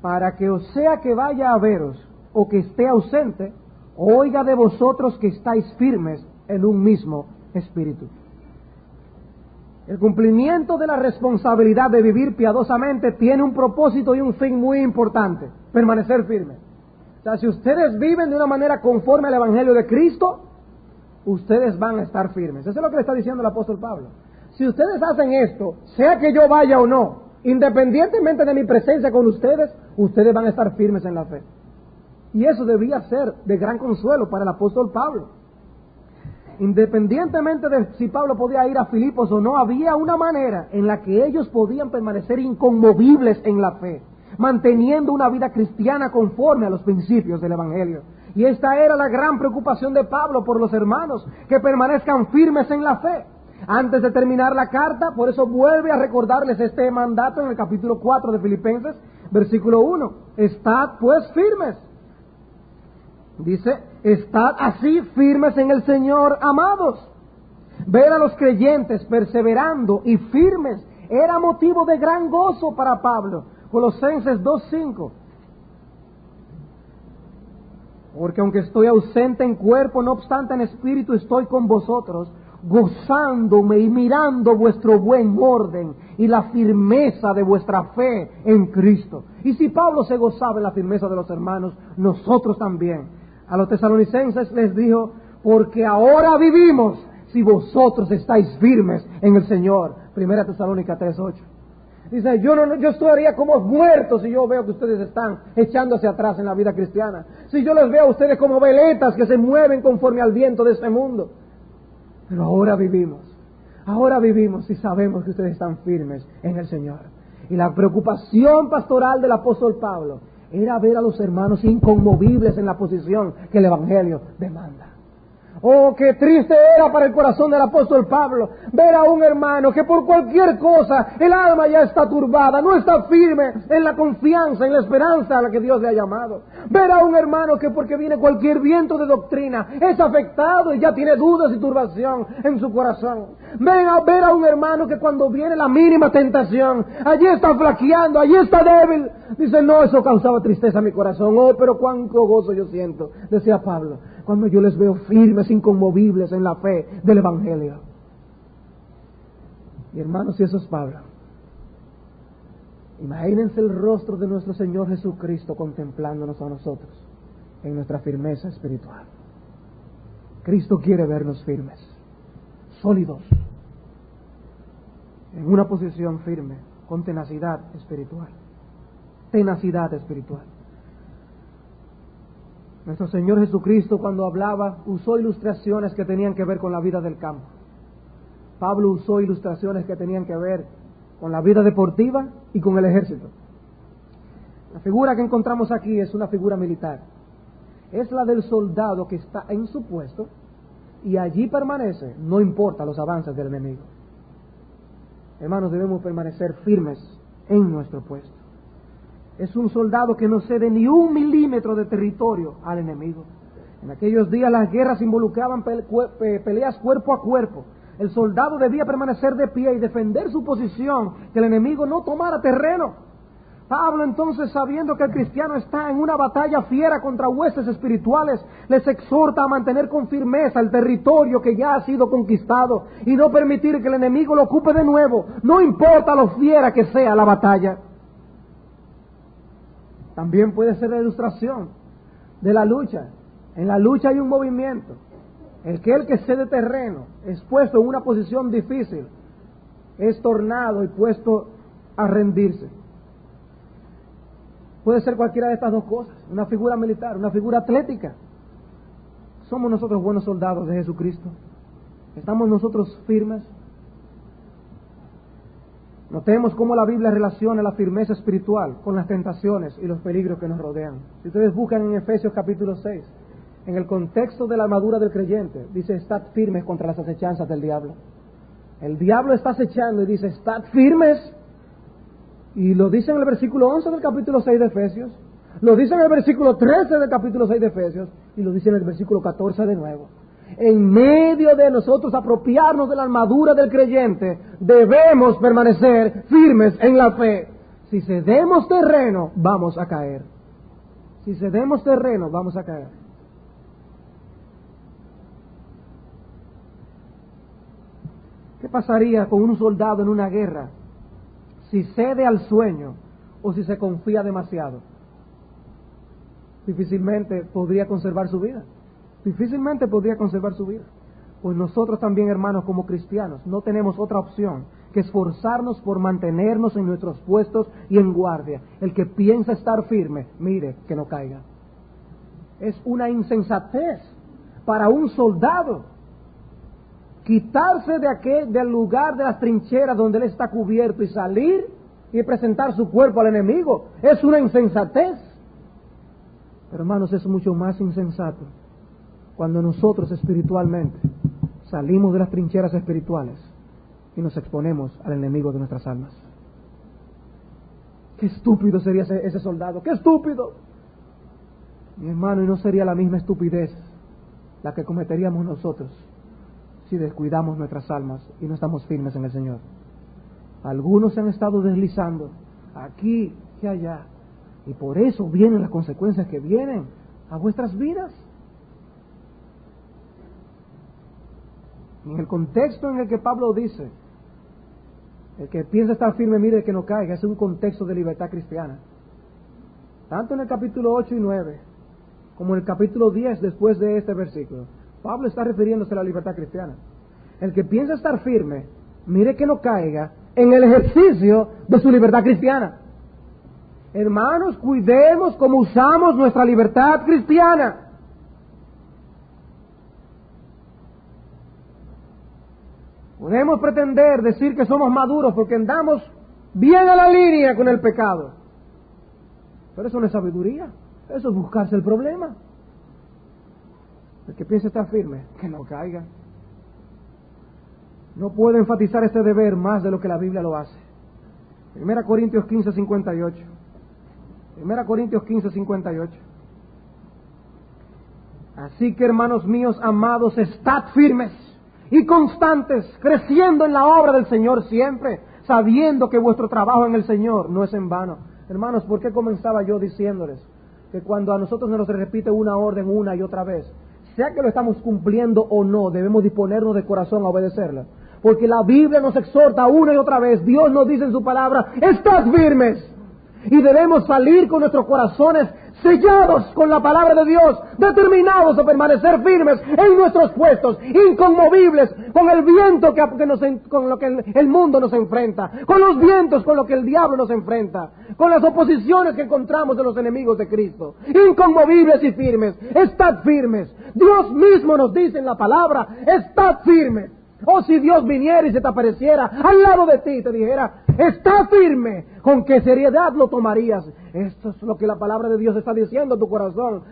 Para que, o sea que vaya a veros o que esté ausente, oiga de vosotros que estáis firmes en un mismo espíritu. El cumplimiento de la responsabilidad de vivir piadosamente tiene un propósito y un fin muy importante: permanecer firme. O sea, si ustedes viven de una manera conforme al Evangelio de Cristo, ustedes van a estar firmes. Eso es lo que le está diciendo el apóstol Pablo. Si ustedes hacen esto, sea que yo vaya o no, independientemente de mi presencia con ustedes, ustedes van a estar firmes en la fe. Y eso debía ser de gran consuelo para el apóstol Pablo. Independientemente de si Pablo podía ir a Filipos o no, había una manera en la que ellos podían permanecer inconmovibles en la fe, manteniendo una vida cristiana conforme a los principios del Evangelio. Y esta era la gran preocupación de Pablo por los hermanos, que permanezcan firmes en la fe. Antes de terminar la carta, por eso vuelve a recordarles este mandato en el capítulo 4 de Filipenses, versículo 1. Estad pues firmes. Dice: estad así firmes en el Señor, amados. Ver a los creyentes perseverando y firmes era motivo de gran gozo para Pablo. Colosenses 2:5. Porque aunque estoy ausente en cuerpo, no obstante en espíritu estoy con vosotros, gozándome y mirando vuestro buen orden y la firmeza de vuestra fe en Cristo. Y si Pablo se gozaba en la firmeza de los hermanos, nosotros también. A los tesalonicenses les dijo, porque ahora vivimos si vosotros estáis firmes en el Señor. Primera Tesalónica 3:8. Dice, yo estaría como muerto si yo veo que ustedes están echándose atrás en la vida cristiana. Si yo les veo a ustedes como veletas que se mueven conforme al viento de este mundo. Pero ahora vivimos y sabemos que ustedes están firmes en el Señor. Y la preocupación pastoral del apóstol Pablo era ver a los hermanos inconmovibles en la posición que el Evangelio demanda. Oh, qué triste era para el corazón del apóstol Pablo ver a un hermano que por cualquier cosa el alma ya está turbada, no está firme en la confianza, en la esperanza a la que Dios le ha llamado. Ver a un hermano que porque viene cualquier viento de doctrina es afectado y ya tiene dudas y turbación en su corazón. Ver a un hermano que cuando viene la mínima tentación, allí está flaqueando, allí está débil. Dice, no, eso causaba tristeza a mi corazón. Oh, pero cuánto gozo yo siento, decía Pablo, cuando yo les veo firmes, inconmovibles en la fe del Evangelio. Y hermanos, si eso es Pablo, imagínense el rostro de nuestro Señor Jesucristo contemplándonos a nosotros en nuestra firmeza espiritual. Cristo quiere vernos firmes, sólidos, en una posición firme, con tenacidad espiritual. Tenacidad espiritual. Nuestro Señor Jesucristo, cuando hablaba, usó ilustraciones que tenían que ver con la vida del campo. Pablo usó ilustraciones que tenían que ver con la vida deportiva y con el ejército. La figura que encontramos aquí es una figura militar. Es la del soldado que está en su puesto y allí permanece, no importa los avances del enemigo. Hermanos, debemos permanecer firmes en nuestro puesto. Es un soldado que no cede ni 1 milímetro de territorio al enemigo. En aquellos días las guerras involucraban peleas cuerpo a cuerpo. El soldado debía permanecer de pie y defender su posición, que el enemigo no tomara terreno. Pablo entonces, sabiendo que el cristiano está en una batalla fiera contra huestes espirituales, les exhorta a mantener con firmeza el territorio que ya ha sido conquistado y no permitir que el enemigo lo ocupe de nuevo, no importa lo fiera que sea la batalla. También puede ser la ilustración de la lucha. En la lucha hay un movimiento. El que cede terreno, es puesto en una posición difícil, es tornado y puesto a rendirse. Puede ser cualquiera de estas dos cosas, una figura militar, una figura atlética. ¿Somos nosotros buenos soldados de Jesucristo? ¿Estamos nosotros firmes? Notemos cómo la Biblia relaciona la firmeza espiritual con las tentaciones y los peligros que nos rodean. Si ustedes buscan en Efesios capítulo 6, en el contexto de la armadura del creyente, dice, estad firmes contra las acechanzas del diablo. El diablo está acechando y dice, estad firmes. Y lo dice en el versículo 11 del capítulo 6 de Efesios, lo dice en el versículo 13 del capítulo 6 de Efesios, y lo dice en el versículo 14 de nuevo. En medio de nosotros apropiarnos de la armadura del creyente, debemos permanecer firmes en la fe. Si cedemos terreno, vamos a caer. Si cedemos terreno, vamos a caer. ¿Qué pasaría con un soldado en una guerra si cede al sueño o si se confía demasiado? Difícilmente podría conservar su vida. Difícilmente podría conservar su vida. Pues nosotros también, hermanos, como cristianos, no tenemos otra opción que esforzarnos por mantenernos en nuestros puestos y en guardia. El que piensa estar firme, mire que no caiga. Es una insensatez para un soldado quitarse del lugar de las trincheras donde él está cubierto y salir y presentar su cuerpo al enemigo. Es una insensatez. Pero hermanos, es mucho más insensato cuando nosotros espiritualmente salimos de las trincheras espirituales y nos exponemos al enemigo de nuestras almas. Qué estúpido sería ese soldado, qué estúpido. Mi hermano, y no sería la misma estupidez la que cometeríamos nosotros si descuidamos nuestras almas y no estamos firmes en el Señor. Algunos se han estado deslizando aquí y allá, y por eso vienen las consecuencias que vienen a vuestras vidas. En el contexto en el que Pablo dice, el que piensa estar firme, mire que no caiga, es un contexto de libertad cristiana. Tanto en el capítulo 8 y 9, como en el capítulo 10 después de este versículo. Pablo está refiriéndose a la libertad cristiana. El que piensa estar firme, mire que no caiga en el ejercicio de su libertad cristiana. Hermanos, cuidemos cómo usamos nuestra libertad cristiana. Podemos pretender decir que somos maduros porque andamos bien a la línea con el pecado. Pero eso no es sabiduría, eso es buscarse el problema. El que piense estar firme, que no caiga. No puedo enfatizar este deber más de lo que la Biblia lo hace. 1 Corintios 15, 58. 1 Corintios 15, 58. Así que, hermanos míos amados, estad firmes y constantes, creciendo en la obra del Señor siempre, sabiendo que vuestro trabajo en el Señor no es en vano. Hermanos, ¿por qué comenzaba yo diciéndoles que cuando a nosotros se nos repite una orden una y otra vez, sea que lo estamos cumpliendo o no, debemos disponernos de corazón a obedecerla? Porque la Biblia nos exhorta una y otra vez, Dios nos dice en su palabra, estad firmes. Y debemos salir con nuestros corazones sellados con la palabra de Dios, determinados a permanecer firmes en nuestros puestos, inconmovibles, con el viento con lo que el mundo nos enfrenta, con los vientos con lo que el diablo nos enfrenta, con las oposiciones que encontramos de los enemigos de Cristo, inconmovibles y firmes. Estad firmes. Dios mismo nos dice en la palabra, estad firmes. O si Dios viniera y se te apareciera al lado de ti y te dijera, está firme, ¿con qué seriedad lo tomarías? Esto es lo que la palabra de Dios está diciendo a tu corazón.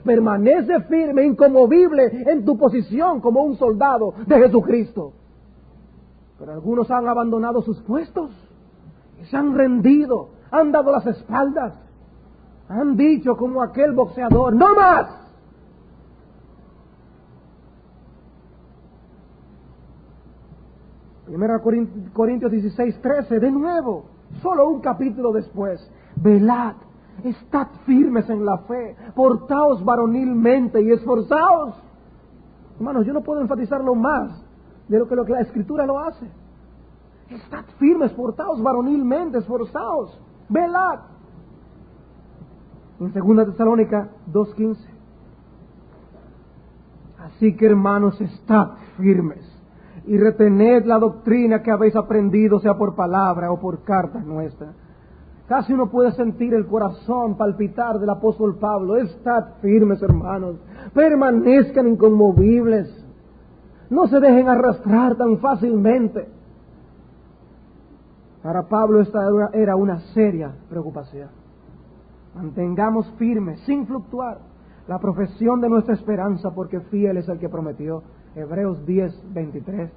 Permanece firme, inconmovible en tu posición como un soldado de Jesucristo. Pero algunos han abandonado sus puestos y se han rendido, han dado las espaldas, han dicho como aquel boxeador, ¡no más! Primera Corintios 16, 13, de nuevo, solo un capítulo después. Velad, estad firmes en la fe, portaos varonilmente y esforzaos. Hermanos, yo no puedo enfatizarlo más de lo que la Escritura lo hace. Estad firmes, portaos varonilmente, esforzaos, velad. En 2 Tesalónica 2:15. Así que, hermanos, estad firmes y retened la doctrina que habéis aprendido, sea por palabra o por carta nuestra. Casi uno puede sentir el corazón palpitar del apóstol Pablo. Estad firmes, hermanos, permanezcan inconmovibles, no se dejen arrastrar tan fácilmente. Para Pablo esta era una seria preocupación. Mantengamos firmes, sin fluctuar, la profesión de nuestra esperanza, porque fiel es el que prometió. Hebreos 10, 23.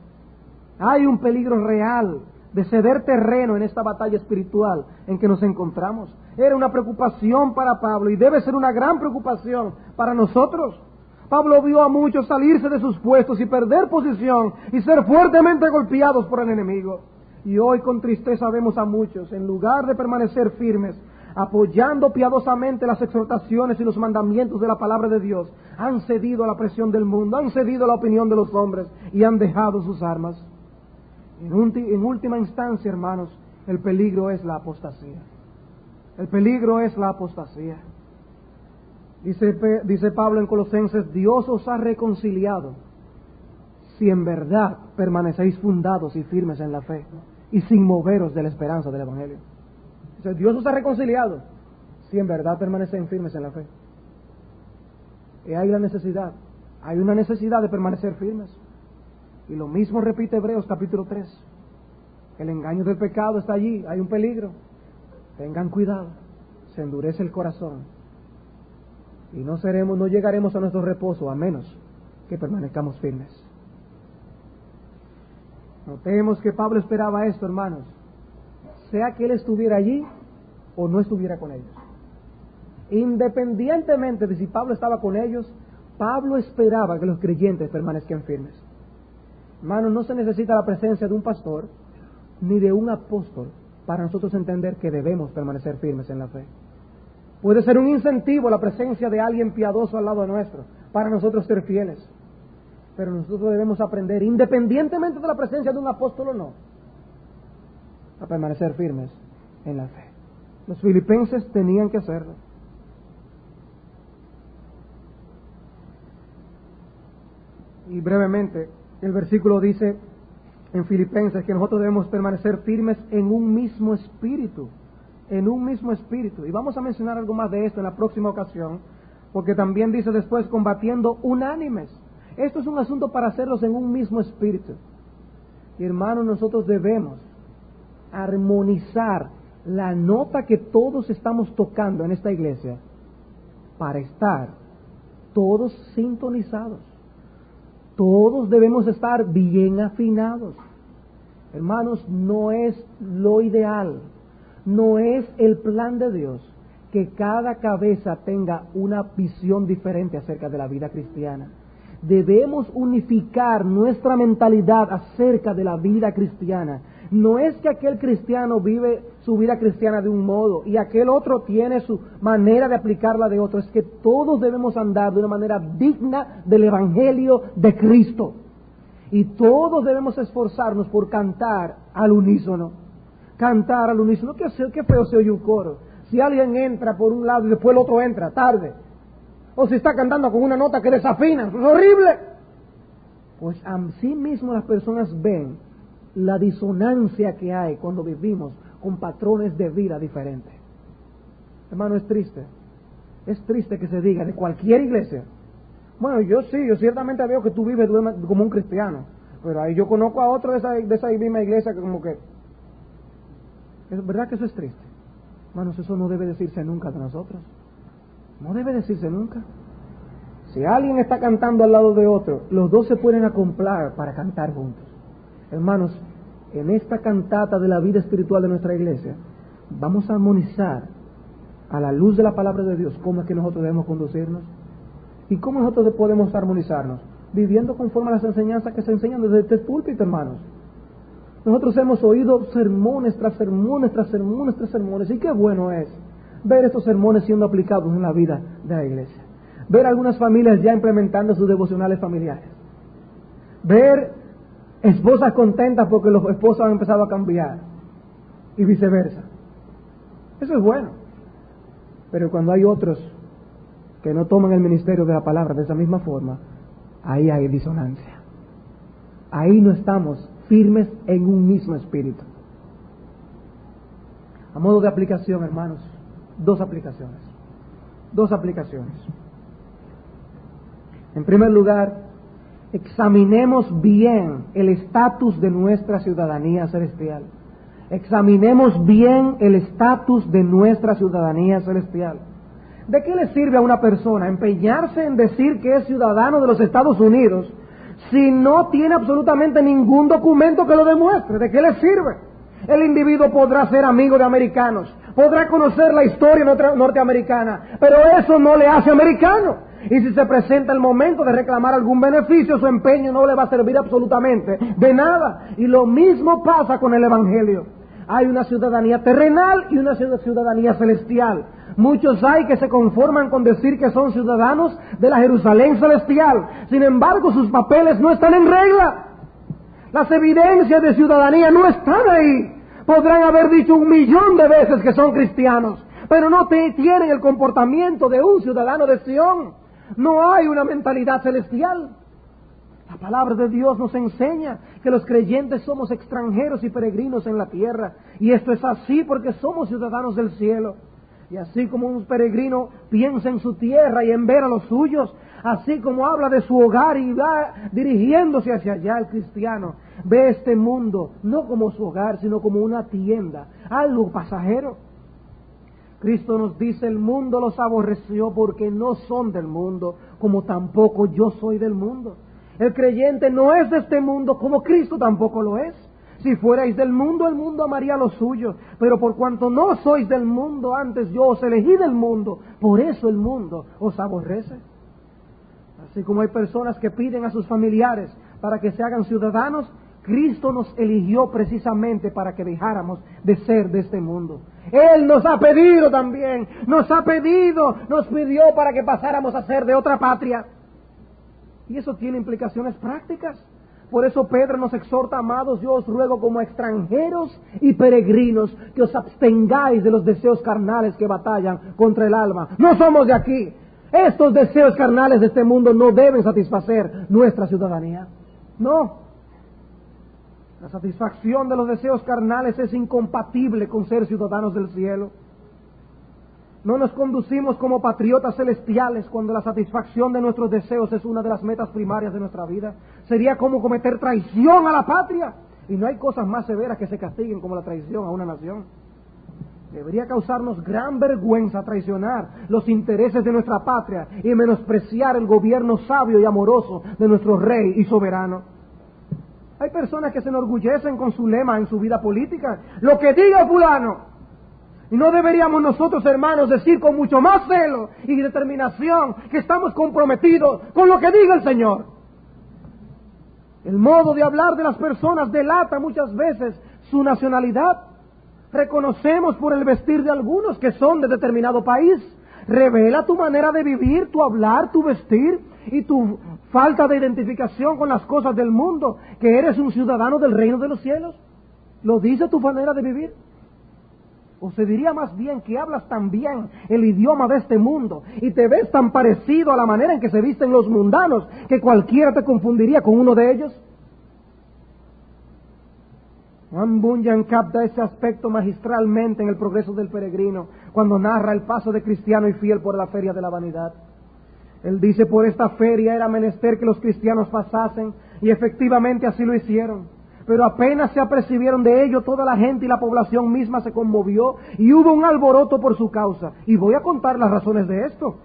Hay un peligro real de ceder terreno en esta batalla espiritual en que nos encontramos. Era una preocupación para Pablo y debe ser una gran preocupación para nosotros. Pablo vio a muchos salirse de sus puestos y perder posición y ser fuertemente golpeados por el enemigo. Y hoy con tristeza vemos a muchos, en lugar de permanecer firmes, apoyando piadosamente las exhortaciones y los mandamientos de la palabra de Dios, han cedido a la presión del mundo, han cedido a la opinión de los hombres y han dejado sus armas. En última instancia, hermanos, el peligro es la apostasía. El peligro es la apostasía. Dice Pablo en Colosenses, Dios os ha reconciliado si en verdad permanecéis fundados y firmes en la fe y sin moveros de la esperanza del Evangelio. Dice, Dios os ha reconciliado si en verdad permanecen firmes en la fe. Y hay la necesidad, hay una necesidad de permanecer firmes. Y lo mismo repite Hebreos capítulo 3. El engaño del pecado está allí, hay un peligro. Tengan cuidado, se endurece el corazón. Y no llegaremos a nuestro reposo a menos que permanezcamos firmes. Notemos que Pablo esperaba esto, hermanos. Sea que él estuviera allí o no estuviera con ellos. Independientemente de si Pablo estaba con ellos, Pablo esperaba que los creyentes permanezcan firmes. Hermanos, no se necesita la presencia de un pastor ni de un apóstol para nosotros entender que debemos permanecer firmes en la fe. Puede ser un incentivo la presencia de alguien piadoso al lado nuestro para nosotros ser fieles. Pero nosotros debemos aprender, independientemente de la presencia de un apóstol o no, a permanecer firmes en la fe. Los filipenses tenían que hacerlo. y brevemente, el versículo dice en Filipenses que nosotros debemos permanecer firmes en un mismo espíritu, en un mismo espíritu. Y vamos a mencionar algo más de esto en la próxima ocasión, porque también dice después, combatiendo unánimes. Esto es un asunto para hacerlos en un mismo espíritu. Y hermanos, nosotros debemos armonizar la nota que todos estamos tocando en esta iglesia para estar todos sintonizados. Todos debemos estar bien afinados. Hermanos, no es lo ideal, no es el plan de Dios que cada cabeza tenga una visión diferente acerca de la vida cristiana. Debemos unificar nuestra mentalidad acerca de la vida cristiana. No es que aquel cristiano vive su vida cristiana de un modo y aquel otro tiene su manera de aplicarla de otro. Es que todos debemos andar de una manera digna del Evangelio de Cristo. Y todos debemos esforzarnos por cantar al unísono. Cantar al unísono. Qué feo se oye un coro. Si alguien entra por un lado y después el otro entra, tarde. O si está cantando con una nota que desafina, es horrible. Pues así mismo las personas ven la disonancia que hay cuando vivimos con patrones de vida diferentes. Hermano, es triste. Es triste que se diga de cualquier iglesia. Bueno, yo ciertamente veo que tú vives como un cristiano, pero ahí yo conozco a otro de esa misma iglesia que como que... ¿Es verdad que eso es triste? Hermanos, eso no debe decirse nunca de nosotros. No debe decirse nunca. Si alguien está cantando al lado de otro, los dos se pueden acoplar para cantar juntos. Hermanos, en esta cantata de la vida espiritual de nuestra iglesia, vamos a armonizar a la luz de la palabra de Dios cómo es que nosotros debemos conducirnos. ¿Y cómo nosotros podemos armonizarnos? Viviendo conforme a las enseñanzas que se enseñan desde este púlpito, hermanos. Nosotros hemos oído sermones tras sermones, tras sermones, tras sermones, y qué bueno es ver estos sermones siendo aplicados en la vida de la iglesia. Ver algunas familias ya implementando sus devocionales familiares. Ver esposas contentas porque los esposos han empezado a cambiar y viceversa. Eso es bueno. Pero cuando hay otros que no toman el ministerio de la palabra de esa misma forma, ahí hay disonancia. Ahí no estamos firmes en un mismo espíritu. A modo de aplicación, hermanos, dos aplicaciones. En primer lugar, examinemos bien el estatus de nuestra ciudadanía celestial. Examinemos bien el estatus de nuestra ciudadanía celestial. ¿De qué le sirve a una persona empeñarse en decir que es ciudadano de los Estados Unidos si no tiene absolutamente ningún documento que lo demuestre? ¿De qué le sirve? El individuo podrá ser amigo de americanos, podrá conocer la historia norteamericana, pero eso no le hace americano. Y si se presenta el momento de reclamar algún beneficio, su empeño no le va a servir absolutamente de nada. Y lo mismo pasa con el Evangelio. Hay una ciudadanía terrenal y una ciudadanía celestial. Muchos hay que se conforman con decir que son ciudadanos de la Jerusalén celestial. Sin embargo, sus papeles no están en regla. Las evidencias de ciudadanía no están ahí. Podrán haber dicho 1,000,000 de veces que son cristianos, pero no tienen el comportamiento de un ciudadano de Sión. No hay una mentalidad celestial. La palabra de Dios nos enseña que los creyentes somos extranjeros y peregrinos en la tierra. Y esto es así porque somos ciudadanos del cielo. Y así como un peregrino piensa en su tierra y en ver a los suyos, así como habla de su hogar y va dirigiéndose hacia allá, el cristiano ve este mundo no como su hogar, sino como una tienda, algo pasajero. Cristo nos dice, el mundo los aborreció porque no son del mundo, como tampoco yo soy del mundo. El creyente no es de este mundo, como Cristo tampoco lo es. Si fuerais del mundo, el mundo amaría lo suyo. Pero por cuanto no sois del mundo, antes yo os elegí del mundo, por eso el mundo os aborrece. Así como hay personas que piden a sus familiares para que se hagan ciudadanos, Cristo nos eligió precisamente para que dejáramos de ser de este mundo. Él nos ha pedido también, nos pidió para que pasáramos a ser de otra patria. Y eso tiene implicaciones prácticas. Por eso Pedro nos exhorta, amados, yo os ruego como extranjeros y peregrinos que os abstengáis de los deseos carnales que batallan contra el alma. No somos de aquí. Estos deseos carnales de este mundo no deben satisfacer nuestra ciudadanía. No. La satisfacción de los deseos carnales es incompatible con ser ciudadanos del cielo. No nos conducimos como patriotas celestiales cuando la satisfacción de nuestros deseos es una de las metas primarias de nuestra vida. Sería como cometer traición a la patria. Y no hay cosas más severas que se castiguen como la traición a una nación. Debería causarnos gran vergüenza traicionar los intereses de nuestra patria y menospreciar el gobierno sabio y amoroso de nuestro rey y soberano. Hay personas que se enorgullecen con su lema en su vida política: lo que diga fulano. Y no deberíamos nosotros, hermanos, decir con mucho más celo y determinación que estamos comprometidos con lo que diga el Señor. El modo de hablar de las personas delata muchas veces su nacionalidad. Reconocemos por el vestir de algunos que son de determinado país. Revela tu manera de vivir, tu hablar, tu vestir y tu falta de identificación con las cosas del mundo, que eres un ciudadano del reino de los cielos. ¿Lo dice tu manera de vivir? O se diría más bien que hablas tan bien el idioma de este mundo y te ves tan parecido a la manera en que se visten los mundanos que cualquiera te confundiría con uno de ellos. Juan Bunyan capta ese aspecto magistralmente en El progreso del peregrino, cuando narra el paso de cristiano y fiel por la feria de la vanidad. Él dice: por esta feria era menester que los cristianos pasasen, y efectivamente así lo hicieron. Pero apenas se apercibieron de ello, toda la gente y la población misma se conmovió, y hubo un alboroto por su causa. Y voy a contar las razones de esto.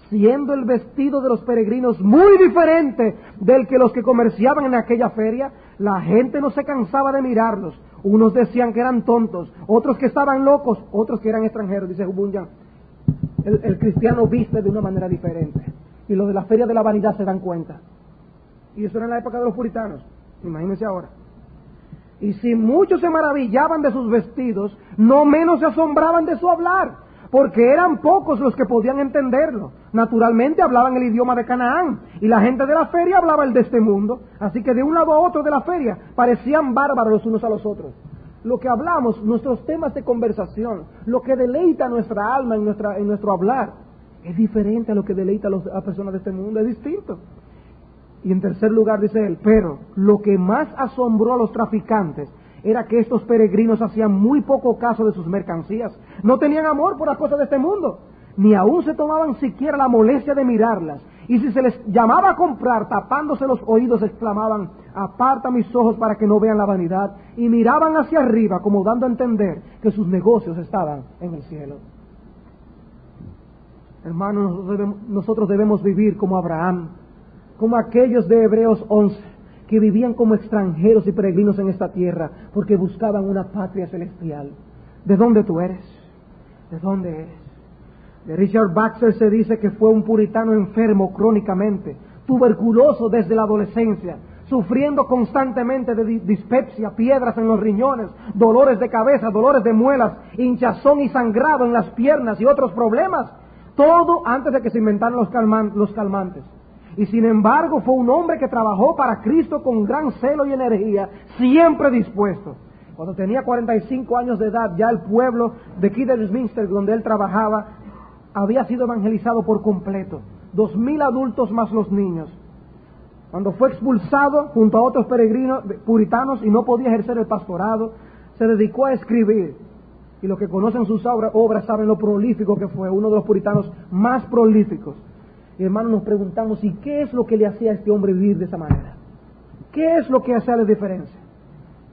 Siendo el vestido de los peregrinos muy diferente del que los que comerciaban en aquella feria, la gente no se cansaba de mirarlos. Unos decían que eran tontos, otros que estaban locos, otros que eran extranjeros. Dice Bunyan: el cristiano viste de una manera diferente. Y los de la feria de la vanidad se dan cuenta. Y eso era en la época de los puritanos. Imagínense ahora. Y si muchos se maravillaban de sus vestidos, no menos se asombraban de su hablar, porque eran pocos los que podían entenderlo. Naturalmente hablaban el idioma de Canaán, y la gente de la feria hablaba el de este mundo, así que de un lado a otro de la feria parecían bárbaros los unos a los otros. Lo que hablamos, nuestros temas de conversación, lo que deleita nuestra alma en nuestro hablar, es diferente a lo que deleita a las personas de este mundo, es distinto. Y en tercer lugar dice él: pero lo que más asombró a los traficantes era que estos peregrinos hacían muy poco caso de sus mercancías. No tenían amor por las cosas de este mundo, ni aún se tomaban siquiera la molestia de mirarlas. Y si se les llamaba a comprar, tapándose los oídos, exclamaban: aparta mis ojos para que no vean la vanidad. Y miraban hacia arriba, como dando a entender que sus negocios estaban en el cielo. Hermanos, nosotros debemos vivir como Abraham, como aquellos de Hebreos 11, que vivían como extranjeros y peregrinos en esta tierra, porque buscaban una patria celestial. ¿De dónde tú eres? ¿De dónde eres? De Richard Baxter se dice que fue un puritano enfermo crónicamente, tuberculoso desde la adolescencia, sufriendo constantemente de dispepsia, piedras en los riñones, dolores de cabeza, dolores de muelas, hinchazón y sangrado en las piernas y otros problemas. Todo antes de que se inventaran los calmantes. Y sin embargo fue un hombre que trabajó para Cristo con gran celo y energía, siempre dispuesto. Cuando tenía 45 años de edad, ya el pueblo de Kidderminster, donde él trabajaba, había sido evangelizado por completo. 2,000 adultos más los niños. Cuando fue expulsado junto a otros peregrinos puritanos y no podía ejercer el pastorado, se dedicó a escribir. Y los que conocen sus obras saben lo prolífico que fue, uno de los puritanos más prolíficos. Y hermanos, nos preguntamos: ¿y qué es lo que le hacía a este hombre vivir de esa manera? ¿Qué es lo que hacía la diferencia?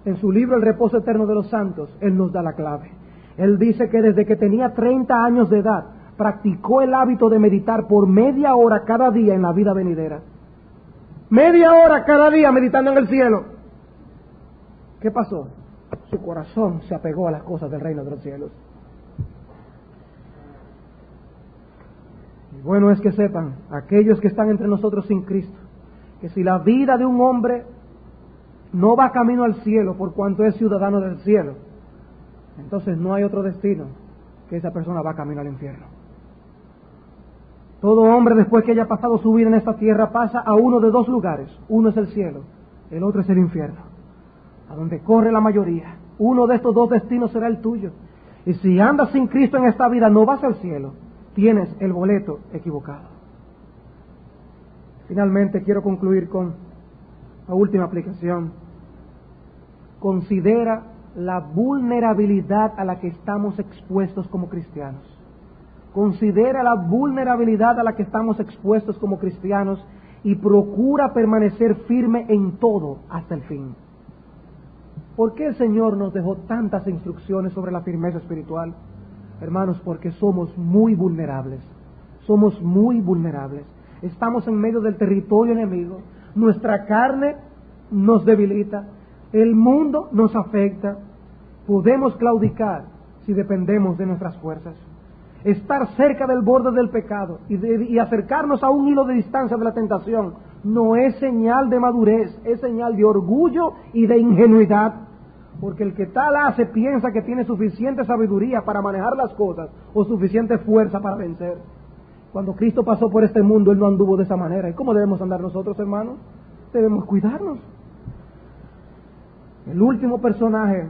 En su libro El reposo eterno de los santos, él nos da la clave. Él dice que desde que tenía 30 años de edad, practicó el hábito de meditar por media hora cada día en la vida venidera. Media hora cada día meditando en el cielo. ¿Qué pasó? Su corazón se apegó a las cosas del reino de los cielos. Y bueno es que sepan, aquellos que están entre nosotros sin Cristo, que si la vida de un hombre no va camino al cielo por cuanto es ciudadano del cielo, entonces no hay otro destino que esa persona va camino al infierno. Todo hombre, después que haya pasado su vida en esta tierra, pasa a uno de dos lugares. Uno es el cielo, el otro es el infierno, a donde corre la mayoría. Uno de estos dos destinos será el tuyo. Y si andas sin Cristo en esta vida, no vas al cielo. Tienes el boleto equivocado. Finalmente quiero concluir con la última aplicación. Considera la vulnerabilidad a la que estamos expuestos como cristianos. Considera la vulnerabilidad a la que estamos expuestos como cristianos y procura permanecer firme en todo hasta el fin. ¿Por qué el Señor nos dejó tantas instrucciones sobre la firmeza espiritual? Hermanos, porque somos muy vulnerables. Somos muy vulnerables. Estamos en medio del territorio enemigo. Nuestra carne nos debilita. El mundo nos afecta. Podemos claudicar si dependemos de nuestras fuerzas. Estar cerca del borde del pecado y acercarnos a un hilo de distancia de la tentación no es señal de madurez, es señal de orgullo y de ingenuidad. Porque el que tal hace piensa que tiene suficiente sabiduría para manejar las cosas o suficiente fuerza para vencer. Cuando Cristo pasó por este mundo, Él no anduvo de esa manera. ¿Y cómo debemos andar nosotros, hermanos? Debemos cuidarnos. El último personaje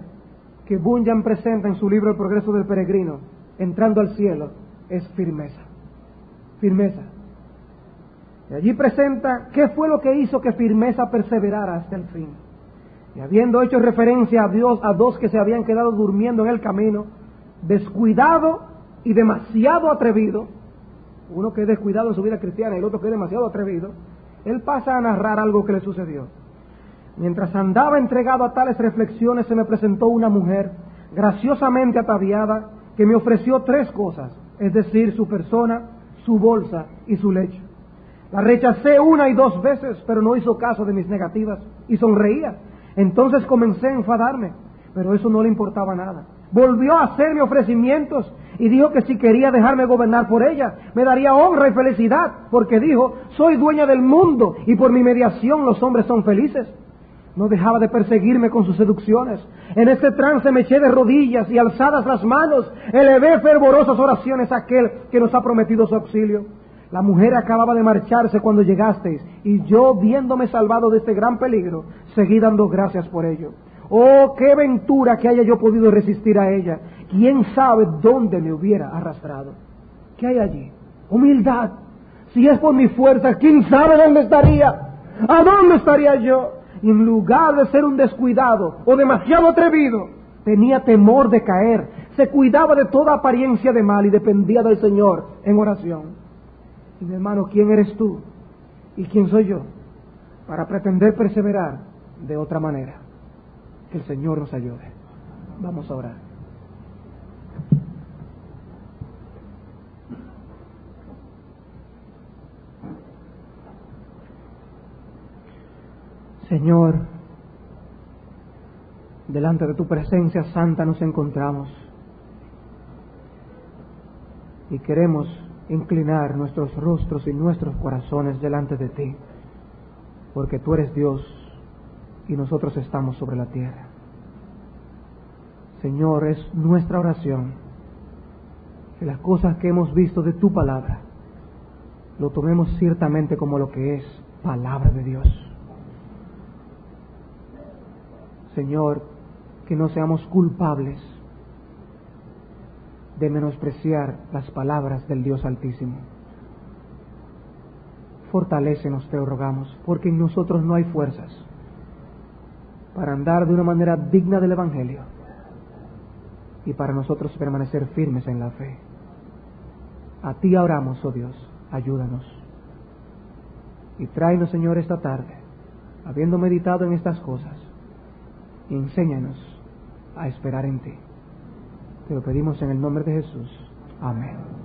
que Bunyan presenta en su libro El progreso del peregrino, entrando al cielo, es firmeza. Firmeza. Y allí presenta qué fue lo que hizo que firmeza perseverara hasta el fin. Y habiendo hecho referencia a Dios, a dos que se habían quedado durmiendo en el camino, descuidado y demasiado atrevido, uno que es descuidado en su vida cristiana y el otro que es demasiado atrevido, él pasa a narrar algo que le sucedió. Mientras andaba entregado a tales reflexiones, se me presentó una mujer, graciosamente ataviada, que me ofreció 3 cosas, es decir, su persona, su bolsa y su lecho. La rechacé 1 y 2 veces, pero no hizo caso de mis negativas y sonreía. Entonces comencé a enfadarme, pero eso no le importaba nada. Volvió a hacerme ofrecimientos y dijo que si quería dejarme gobernar por ella, me daría honra y felicidad, porque dijo, soy dueña del mundo y por mi mediación los hombres son felices. No dejaba de perseguirme con sus seducciones. En este trance me eché de rodillas y alzadas las manos, elevé fervorosas oraciones a aquel que nos ha prometido su auxilio. La mujer acababa de marcharse cuando llegasteis, y yo, viéndome salvado de este gran peligro, seguí dando gracias por ello. Oh, qué ventura que haya yo podido resistir a ella. ¿Quién sabe dónde me hubiera arrastrado? ¿Qué hay allí? Humildad. Si es por mi fuerza, ¿quién sabe dónde estaría? ¿A dónde estaría yo? Y en lugar de ser un descuidado o demasiado atrevido, tenía temor de caer, se cuidaba de toda apariencia de mal y dependía del Señor en oración. Y mi hermano, ¿quién eres tú? ¿Y quién soy yo? Para pretender perseverar de otra manera. Que el Señor nos ayude. Vamos a orar. Señor, delante de tu presencia santa nos encontramos y queremos inclinar nuestros rostros y nuestros corazones delante de ti, porque tú eres Dios y nosotros estamos sobre la tierra. Señor, es nuestra oración que las cosas que hemos visto de tu palabra lo tomemos ciertamente como lo que es palabra de Dios. Señor, que no seamos culpables de menospreciar las palabras del Dios Altísimo. Fortalécenos, te rogamos, porque en nosotros no hay fuerzas para andar de una manera digna del Evangelio y para nosotros permanecer firmes en la fe. A ti oramos, oh Dios, ayúdanos. Y tráenos, Señor, esta tarde, habiendo meditado en estas cosas, y enséñanos a esperar en ti. Te lo pedimos en el nombre de Jesús. Amén.